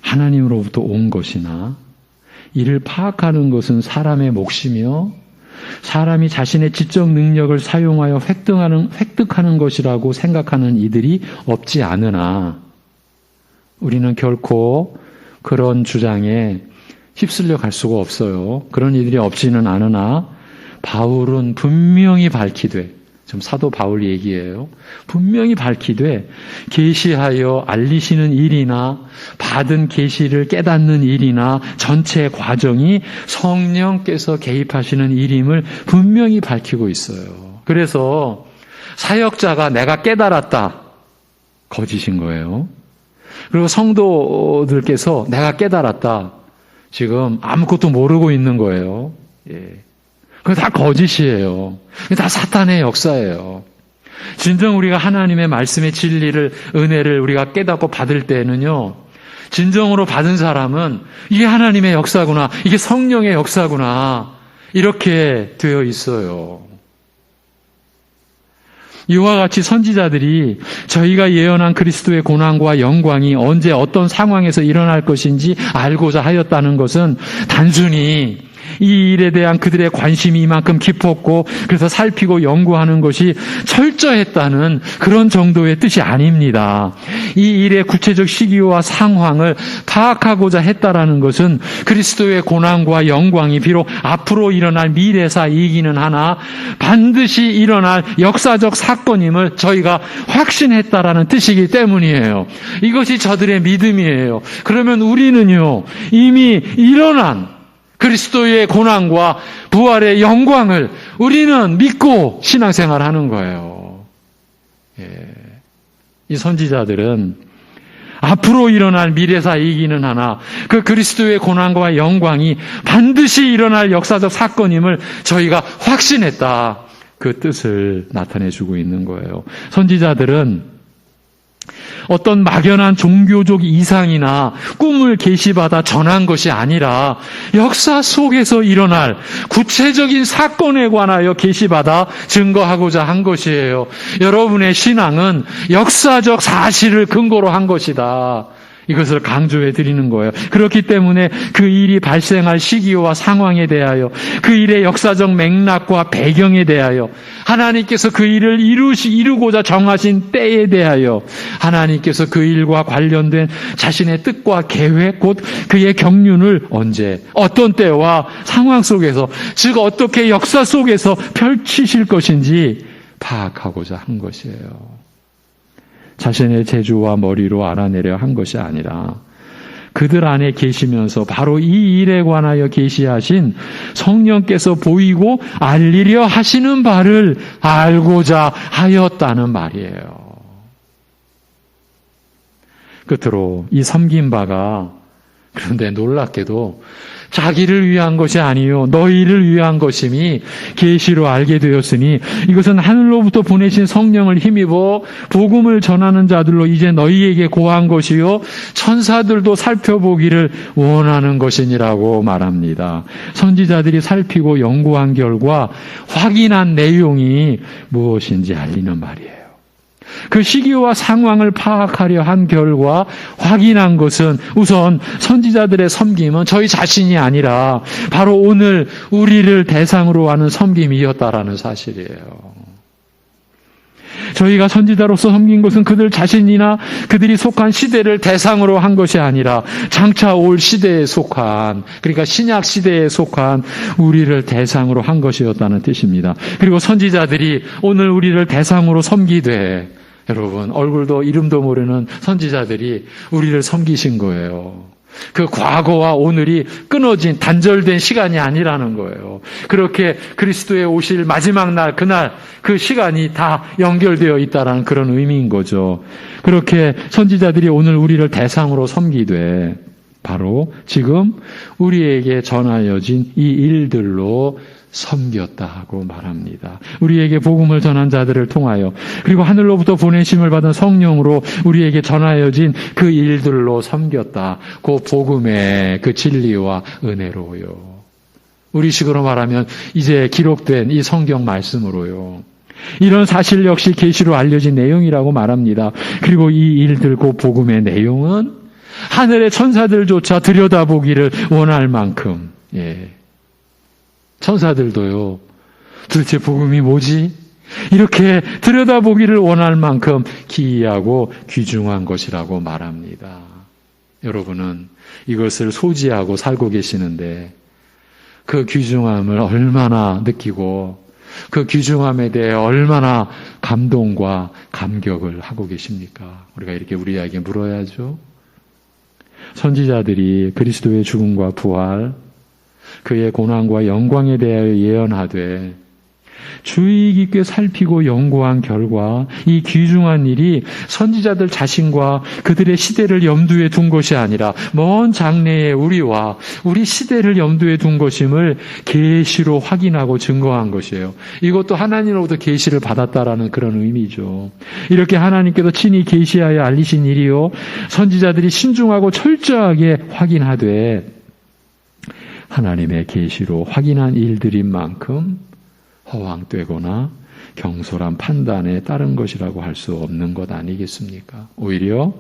하나님으로부터 온 것이나 이를 파악하는 것은 사람의 몫이며 사람이 자신의 지적 능력을 사용하여 획득하는 것이라고 생각하는 이들이 없지 않으나 우리는 결코 그런 주장에 휩쓸려 갈 수가 없어요. 그런 이들이 없지는 않으나 바울은 분명히 밝히되 좀 사도 바울 얘기예요. 분명히 밝히되 계시하여 알리시는 일이나 받은 계시를 깨닫는 일이나 전체 과정이 성령께서 개입하시는 일임을 분명히 밝히고 있어요. 그래서 사역자가 내가 깨달았다. 거짓인 거예요. 그리고 성도들께서 내가 깨달았다. 지금 아무것도 모르고 있는 거예요. 예. 그거 다 거짓이에요. 다 사탄의 역사예요. 진정 우리가 하나님의 말씀의 진리를, 은혜를 우리가 깨닫고 받을 때는요, 진정으로 받은 사람은 이게 하나님의 역사구나, 이게 성령의 역사구나, 이렇게 되어 있어요. 이와 같이 선지자들이 저희가 예언한 그리스도의 고난과 영광이 언제 어떤 상황에서 일어날 것인지 알고자 하였다는 것은 단순히 이 일에 대한 그들의 관심이 이만큼 깊었고 그래서 살피고 연구하는 것이 철저했다는 그런 정도의 뜻이 아닙니다. 이 일의 구체적 시기와 상황을 파악하고자 했다라는 것은 그리스도의 고난과 영광이 비록 앞으로 일어날 미래사이기는 하나 반드시 일어날 역사적 사건임을 저희가 확신했다라는 뜻이기 때문이에요. 이것이 저들의 믿음이에요. 그러면 우리는요, 이미 일어난 그리스도의 고난과 부활의 영광을 우리는 믿고 신앙생활하는 거예요. 예. 이 선지자들은 앞으로 일어날 미래사이기는 하나 그 그리스도의 고난과 영광이 반드시 일어날 역사적 사건임을 저희가 확신했다. 그 뜻을 나타내주고 있는 거예요. 선지자들은 어떤 막연한 종교적 이상이나 꿈을 계시받아 전한 것이 아니라 역사 속에서 일어날 구체적인 사건에 관하여 계시받아 증거하고자 한 것이에요. 여러분의 신앙은 역사적 사실을 근거로 한 것이다. 이것을 강조해 드리는 거예요. 그렇기 때문에 그 일이 발생할 시기와 상황에 대하여, 그 일의 역사적 맥락과 배경에 대하여, 하나님께서 그 일을 이루고자 정하신 때에 대하여, 하나님께서 그 일과 관련된 자신의 뜻과 계획, 곧 그의 경륜을 언제, 어떤 때와 상황 속에서, 즉 어떻게 역사 속에서 펼치실 것인지 파악하고자 한 것이에요. 자신의 재주와 머리로 알아내려 한 것이 아니라 그들 안에 계시면서 바로 이 일에 관하여 계시하신 성령께서 보이고 알리려 하시는 바를 알고자 하였다는 말이에요. 끝으로 이 섬긴 바가 그런데 놀랍게도 자기를 위한 것이 아니요 너희를 위한 것임이 계시로 알게 되었으니 이것은 하늘로부터 보내신 성령을 힘입어 복음을 전하는 자들로 이제 너희에게 고한 것이요 천사들도 살펴보기를 원하는 것이니라고 말합니다. 선지자들이 살피고 연구한 결과 확인한 내용이 무엇인지 알리는 말이에요. 그 시기와 상황을 파악하려 한 결과 확인한 것은 우선 선지자들의 섬김은 저희 자신이 아니라 바로 오늘 우리를 대상으로 하는 섬김이었다라는 사실이에요. 저희가 선지자로서 섬긴 것은 그들 자신이나 그들이 속한 시대를 대상으로 한 것이 아니라 장차 올 시대에 속한, 그러니까 신약 시대에 속한 우리를 대상으로 한 것이었다는 뜻입니다. 그리고 선지자들이 오늘 우리를 대상으로 섬기되, 여러분 얼굴도 이름도 모르는 선지자들이 우리를 섬기신 거예요. 그 과거와 오늘이 끊어진 단절된 시간이 아니라는 거예요. 그렇게 그리스도의 오실 마지막 날, 그날 그 시간이 다 연결되어 있다는 그런 의미인 거죠. 그렇게 선지자들이 오늘 우리를 대상으로 섬기되 바로 지금 우리에게 전하여진 이 일들로 섬겼다 하고 말합니다. 우리에게 복음을 전한 자들을 통하여 그리고 하늘로부터 보내심을 받은 성령으로 우리에게 전하여진 그 일들로 섬겼다. 그 복음의 그 진리와 은혜로요. 우리식으로 말하면 이제 기록된 이 성경 말씀으로요. 이런 사실 역시 계시로 알려진 내용이라고 말합니다. 그리고 이 일들 그 복음의 내용은 하늘의 천사들조차 들여다보기를 원할 만큼 천사들도요, 도대체 복음이 뭐지? 이렇게 들여다보기를 원할 만큼 기이하고 귀중한 것이라고 말합니다. 여러분은 이것을 소지하고 살고 계시는데 그 귀중함을 얼마나 느끼고 그 귀중함에 대해 얼마나 감동과 감격을 하고 계십니까? 우리가 이렇게 우리에게 물어야죠. 선지자들이 그리스도의 죽음과 부활, 그의 고난과 영광에 대하여 예언하되 주의 깊게 살피고 연구한 결과 이 귀중한 일이 선지자들 자신과 그들의 시대를 염두에 둔 것이 아니라 먼 장래의 우리와 우리 시대를 염두에 둔 것임을 계시로 확인하고 증거한 것이에요. 이것도 하나님으로부터 계시를 받았다라는 그런 의미죠. 이렇게 하나님께서 친히 계시하여 알리신 일이요 선지자들이 신중하고 철저하게 확인하되 하나님의 계시로 확인한 일들인 만큼 허황되거나 경솔한 판단에 따른 것이라고 할 수 없는 것 아니겠습니까? 오히려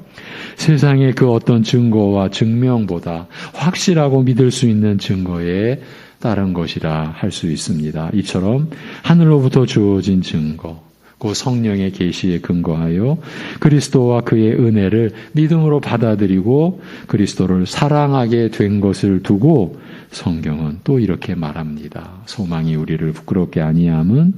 세상의 그 어떤 증거와 증명보다 확실하고 믿을 수 있는 증거에 따른 것이라 할 수 있습니다. 이처럼 하늘로부터 주어진 증거, 그 성령의 계시에 근거하여 그리스도와 그의 은혜를 믿음으로 받아들이고 그리스도를 사랑하게 된 것을 두고 성경은 또 이렇게 말합니다. 소망이 우리를 부끄럽게 아니함은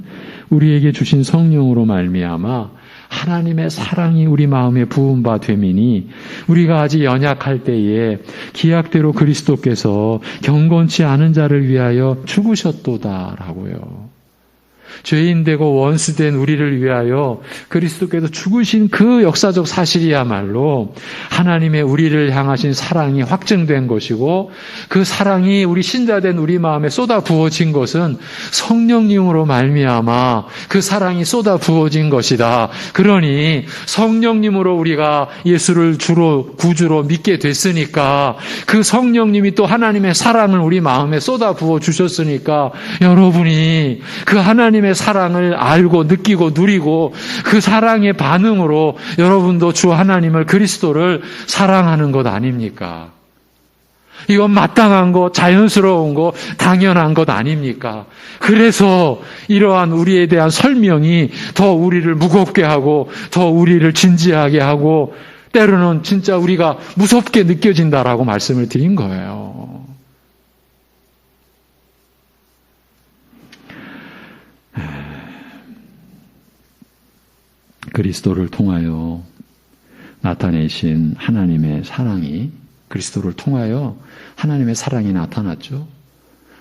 우리에게 주신 성령으로 말미암아 하나님의 사랑이 우리 마음에 부은 바 됨이니 우리가 아직 연약할 때에 기약대로 그리스도께서 경건치 않은 자를 위하여 죽으셨도다라고요. 죄인 되고 원수 된 우리를 위하여 그리스도께서 죽으신 그 역사적 사실이야말로 하나님의 우리를 향하신 사랑이 확증된 것이고 그 사랑이 우리 신자된 우리 마음에 쏟아 부어진 것은 성령님으로 말미암아 그 사랑이 쏟아 부어진 것이다. 그러니 성령님으로 우리가 예수를 주로 구주로 믿게 됐으니까 그 성령님이 또 하나님의 사랑을 우리 마음에 쏟아 부어 주셨으니까 여러분이 그 하나님의 사랑을 알고 느끼고 누리고 그 사랑의 반응으로 여러분도 주 하나님을 그리스도를 사랑하는 것 아닙니까? 이건 마땅한 것, 자연스러운 것, 당연한 것 아닙니까? 그래서 이러한 우리에 대한 설명이 더 우리를 무겁게 하고 더 우리를 진지하게 하고 때로는 진짜 우리가 무섭게 느껴진다라고 말씀을 드린 거예요. 그리스도를 통하여 나타내신 하나님의 사랑이 그리스도를 통하여 하나님의 사랑이 나타났죠.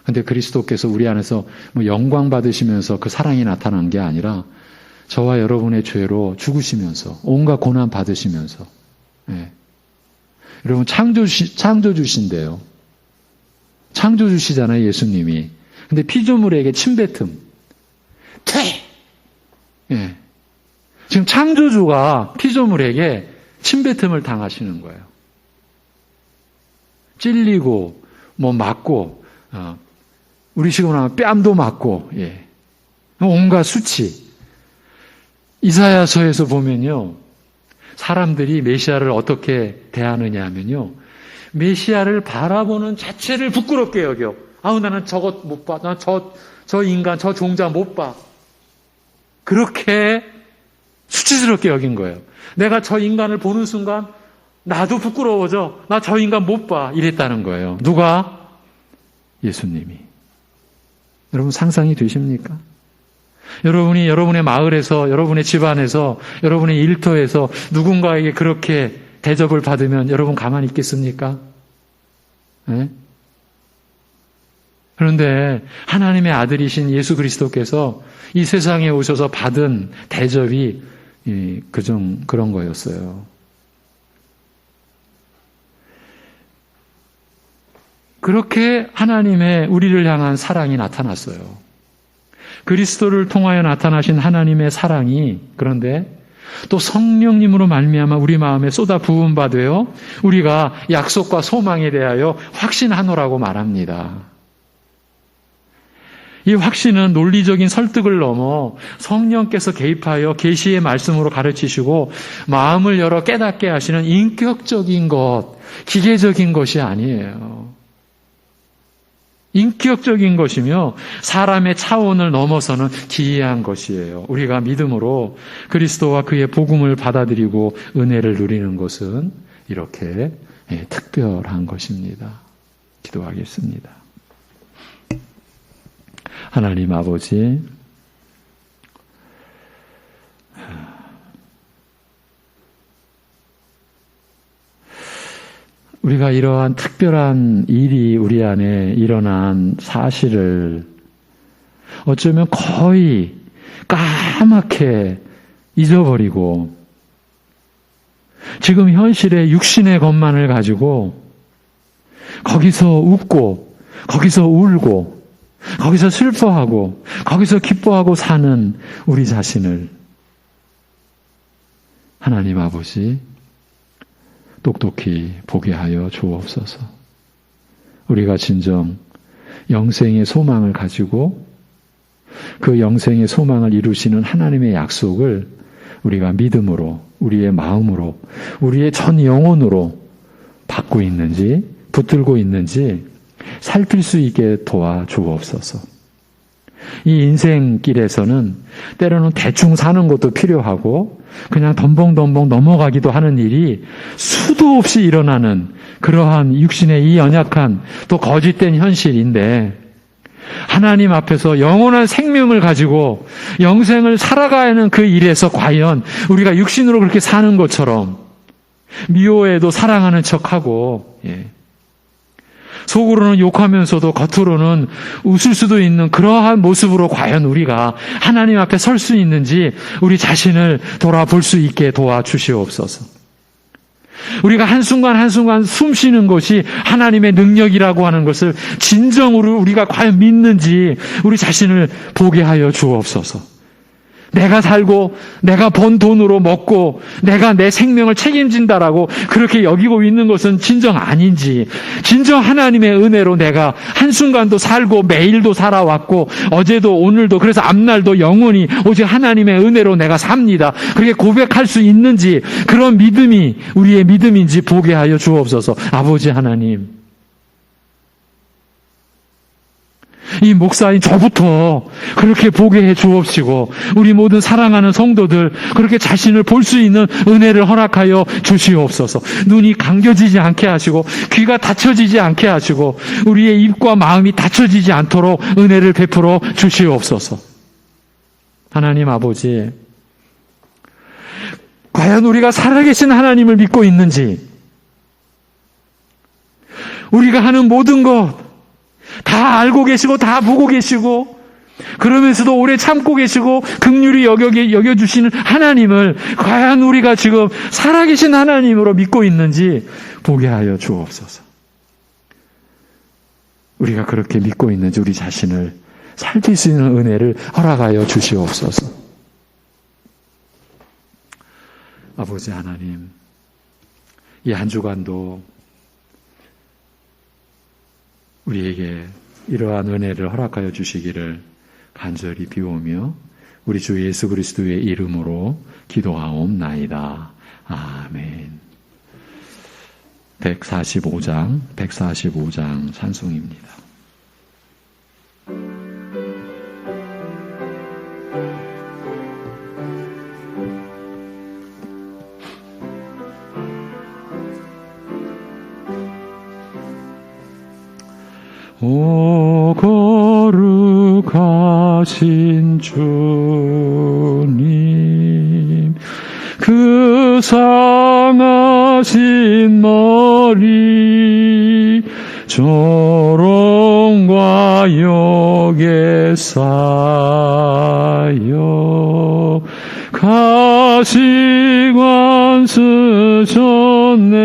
그런데 그리스도께서 우리 안에서 영광 받으시면서 그 사랑이 나타난 게 아니라 저와 여러분의 죄로 죽으시면서 온갖 고난 받으시면서 여러분 창조주신데요. 창조주시잖아요, 예수님이. 근데 피조물에게 침뱉음. 지금 창조주가 피조물에게 침뱉음을 당하시는 거예요. 찔리고, 맞고, 우리 식으로 하면 뺨도 맞고, 온갖 수치. 이사야서에서 보면요, 사람들이 메시아를 어떻게 대하느냐 하면요, 메시아를 바라보는 자체를 부끄럽게 여겨. 나는 저것 못 봐. 나 저 인간, 저 종자 못 봐. 그렇게 수치스럽게 여긴 거예요. 내가 저 인간을 보는 순간 나도 부끄러워져. 나 저 인간 못 봐. 이랬다는 거예요. 누가? 예수님이. 여러분 상상이 되십니까? 여러분이 여러분의 마을에서, 여러분의 집안에서, 여러분의 일터에서 누군가에게 그렇게 대접을 받으면 여러분 가만히 있겠습니까? 네? 그런데 하나님의 아들이신 예수 그리스도께서 이 세상에 오셔서 받은 대접이 그런 거였어요. 그렇게 하나님의 우리를 향한 사랑이 나타났어요. 그리스도를 통하여 나타나신 하나님의 사랑이 그런데 또 성령님으로 말미암아 우리 마음에 쏟아 부은 바 되어 우리가 약속과 소망에 대하여 확신하노라고 말합니다. 이 확신은 논리적인 설득을 넘어 성령께서 개입하여 계시의 말씀으로 가르치시고 마음을 열어 깨닫게 하시는 인격적인 것, 기계적인 것이 아니에요. 인격적인 것이며 사람의 차원을 넘어서는 기이한 것이에요. 우리가 믿음으로 그리스도와 그의 복음을 받아들이고 은혜를 누리는 것은 이렇게 특별한 것입니다. 기도하겠습니다. 하나님 아버지, 우리가 이러한 특별한 일이 우리 안에 일어난 사실을 어쩌면 거의 까맣게 잊어버리고 지금 현실의 육신의 것만을 가지고 거기서 웃고 거기서 울고 거기서 슬퍼하고 거기서 기뻐하고 사는 우리 자신을 하나님 아버지 똑똑히 보게 하여 주옵소서. 우리가 진정 영생의 소망을 가지고 그 영생의 소망을 이루시는 하나님의 약속을 우리가 믿음으로, 우리의 마음으로, 우리의 전 영혼으로 받고 있는지, 붙들고 있는지 살필 수 있게 도와주옵소서. 이 인생길에서는 때로는 대충 사는 것도 필요하고 그냥 덤벙덤벙 넘어가기도 하는 일이 수도 없이 일어나는 그러한 육신의 이 연약한 또 거짓된 현실인데 하나님 앞에서 영원한 생명을 가지고 영생을 살아가야 하는 그 일에서 과연 우리가 육신으로 그렇게 사는 것처럼 미워해도 사랑하는 척하고 속으로는 욕하면서도 겉으로는 웃을 수도 있는 그러한 모습으로 과연 우리가 하나님 앞에 설 수 있는지 우리 자신을 돌아볼 수 있게 도와주시옵소서. 우리가 한순간 한순간 숨 쉬는 것이 하나님의 능력이라고 하는 것을 진정으로 우리가 과연 믿는지 우리 자신을 보게 하여 주옵소서. 내가 살고 내가 번 돈으로 먹고 내가 내 생명을 책임진다라고 그렇게 여기고 있는 것은 진정 아닌지, 진정 하나님의 은혜로 내가 한순간도 살고 매일도 살아왔고 어제도 오늘도 그래서 앞날도 영원히 오직 하나님의 은혜로 내가 삽니다, 그렇게 고백할 수 있는지, 그런 믿음이 우리의 믿음인지 보게 하여 주옵소서. 아버지 하나님, 이 목사인 저부터 그렇게 보게 해 주옵시고 우리 모든 사랑하는 성도들 그렇게 자신을 볼 수 있는 은혜를 허락하여 주시옵소서. 눈이 감겨지지 않게 하시고 귀가 닫혀지지 않게 하시고 우리의 입과 마음이 닫혀지지 않도록 은혜를 베풀어 주시옵소서. 하나님 아버지, 과연 우리가 살아계신 하나님을 믿고 있는지, 우리가 하는 모든 것 다 알고 계시고 다 보고 계시고 그러면서도 오래 참고 계시고 긍휼히 여겨주시는 하나님을 과연 우리가 지금 살아계신 하나님으로 믿고 있는지 보게 하여 주옵소서. 우리가 그렇게 믿고 있는지 우리 자신을 살필 수 있는 은혜를 허락하여 주시옵소서. 아버지 하나님, 이 한 주간도 우리에게 이러한 은혜를 허락하여 주시기를 간절히 비오며 우리 주 예수 그리스도의 이름으로 기도하옵나이다. 아멘. 145장 찬송입니다. 오 거룩하신 주님, 그 상하신 머리 조롱과 욕에 쌓여 가시관 쓰셨네.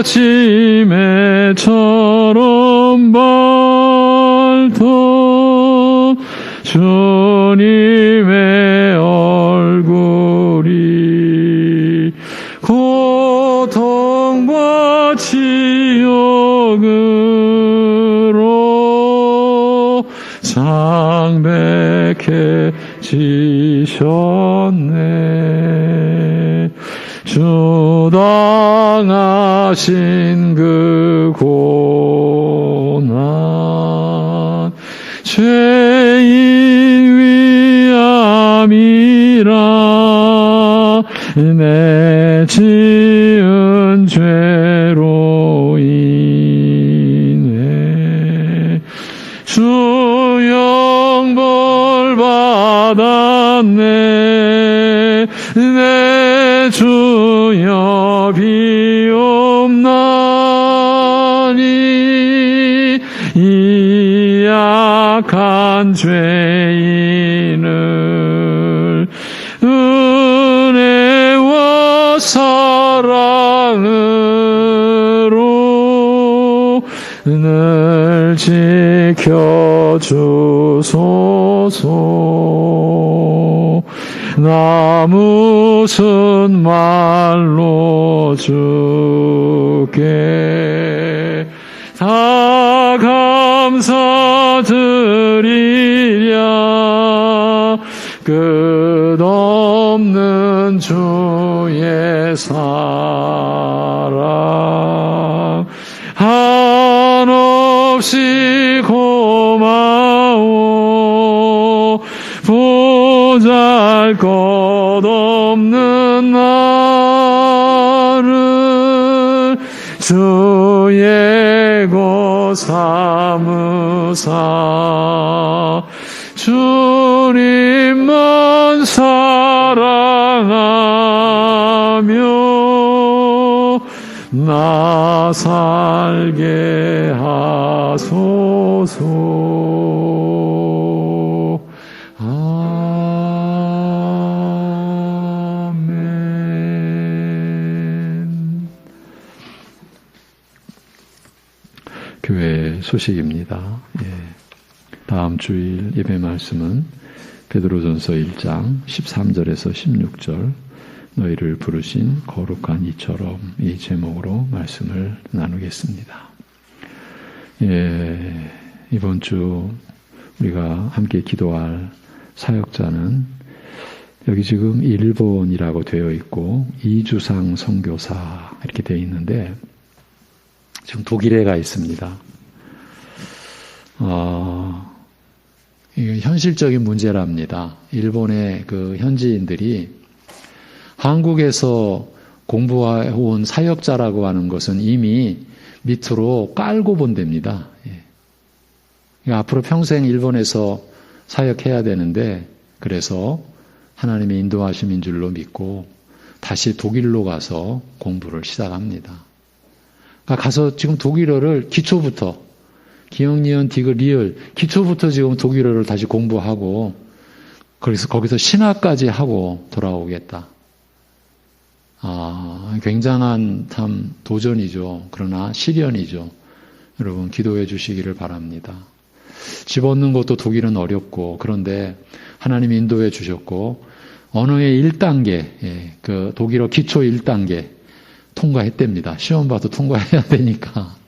아침에 처럼 밝던 주님의 얼굴이 고통과 치욕으로 창백해지셨네. 주 당하신 그 고난 죄인 위함이라 내 지은 죄로 인해 주 영벌 받았네. 내 주여 약한 죄인을 은혜와 사랑으로 늘 지켜주소서. 나 무슨 말로 주께 다 감사드리랴. 끝없는 주의 사랑 한없이 고마워. 보잘것없는 나를 주의 것 삼으사 주님만 사랑하며 나 살게 하소서. 아멘. 교회 소식입니다. 다음 주일 예배 말씀은 베드로전서 1장 13절에서 16절 너희를 부르신 거룩한 이처럼 이 제목으로 말씀을 나누겠습니다. 이번 주 우리가 함께 기도할 사역자는 여기 지금 일본이라고 되어 있고 이주상 선교사 이렇게 되어 있는데 지금 독일에 가 있습니다. 이게 현실적인 문제랍니다. 일본의 그 현지인들이 한국에서 공부해온 사역자라고 하는 것은 이미 밑으로 깔고 본답니다. 그러니까 앞으로 평생 일본에서 사역해야 되는데 그래서 하나님의 인도하심인 줄로 믿고 다시 독일로 가서 공부를 시작합니다. 그러니까 가서 지금 독일어를 기초부터 기역, 니은, 디귿, 리을 기초부터 지금 독일어를 다시 공부하고 그래서 거기서 신학까지 하고 돌아오겠다. 굉장한 참 도전이죠. 그러나 시련이죠. 여러분 기도해 주시기를 바랍니다. 집어넣는 것도 독일은 어렵고 그런데 하나님이 인도해 주셨고 언어의 1단계 그 독일어 기초 1단계 통과했답니다. 시험 봐도 통과해야 되니까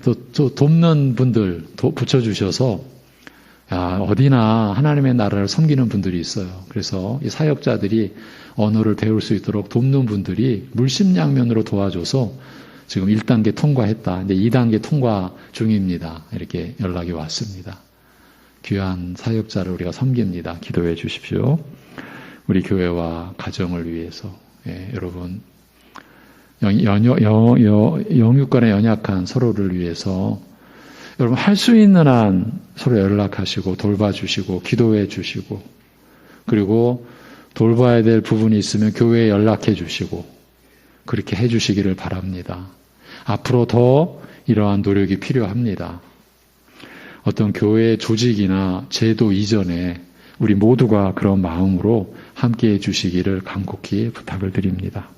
또 돕는 분들 붙여주셔서 어디나 하나님의 나라를 섬기는 분들이 있어요. 그래서 이 사역자들이 언어를 배울 수 있도록 돕는 분들이 물심양면으로 도와줘서 지금 1단계 통과했다. 이제 2단계 통과 중입니다. 이렇게 연락이 왔습니다. 귀한 사역자를 우리가 섬깁니다. 기도해 주십시오. 우리 교회와 가정을 위해서 여러분 영육간에 연약한 서로를 위해서 여러분 할 수 있는 한 서로 연락하시고 돌봐주시고 기도해 주시고 그리고 돌봐야 될 부분이 있으면 교회에 연락해 주시고 그렇게 해 주시기를 바랍니다. 앞으로 더 이러한 노력이 필요합니다. 어떤 교회 조직이나 제도 이전에 우리 모두가 그런 마음으로 함께해 주시기를 간곡히 부탁을 드립니다.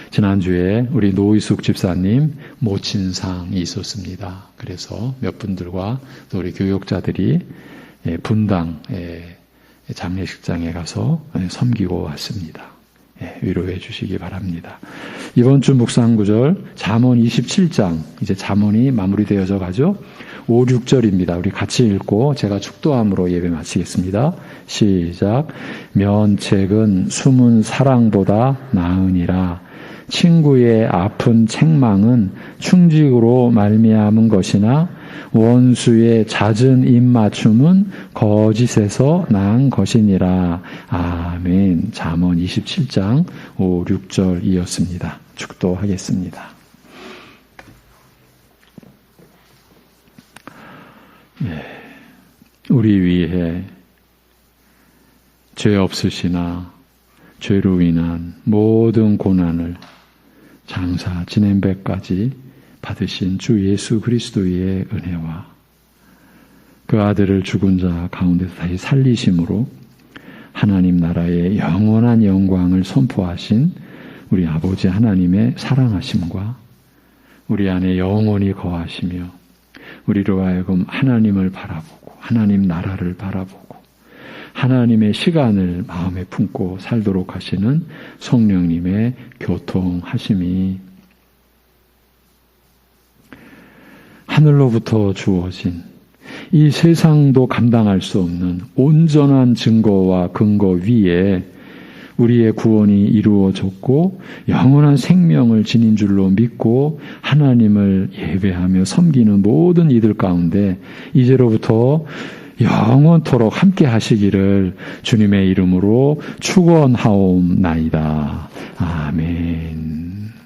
지난주에 우리 노희숙 집사님 모친상이 있었습니다. 그래서 몇 분들과 또 우리 교역자들이 분당 장례식장에 가서 섬기고 왔습니다. 위로해 주시기 바랍니다. 이번 주 묵상구절 잠언 27장 이제 잠언이 마무리되어져 가죠. 5, 6절입니다. 우리 같이 읽고 제가 축도함으로 예배 마치겠습니다. 시작. 면책은 숨은 사랑보다 나으니라. 친구의 아픈 책망은 충직으로 말미암은 것이나 원수의 잦은 입맞춤은 거짓에서 난 것이니라. 아멘. 잠언 27장 5, 6절이었습니다. 축도하겠습니다. 우리 위해 죄 없으시나 죄로 인한 모든 고난을 장사 지낸 배까지 받으신 주 예수 그리스도의 은혜와 그 아들을 죽은 자 가운데서 다시 살리심으로 하나님 나라의 영원한 영광을 선포하신 우리 아버지 하나님의 사랑하심과 우리 안에 영원히 거하시며 우리로 하여금 하나님을 바라보고 하나님 나라를 바라보고 하나님의 시간을 마음에 품고 살도록 하시는 성령님의 교통하심이 하늘로부터 주어진 이 세상도 감당할 수 없는 온전한 증거와 근거 위에 우리의 구원이 이루어졌고 영원한 생명을 지닌 줄로 믿고 하나님을 예배하며 섬기는 모든 이들 가운데 이제로부터 영원토록 함께 하시기를 주님의 이름으로 축원하옵나이다. 아멘.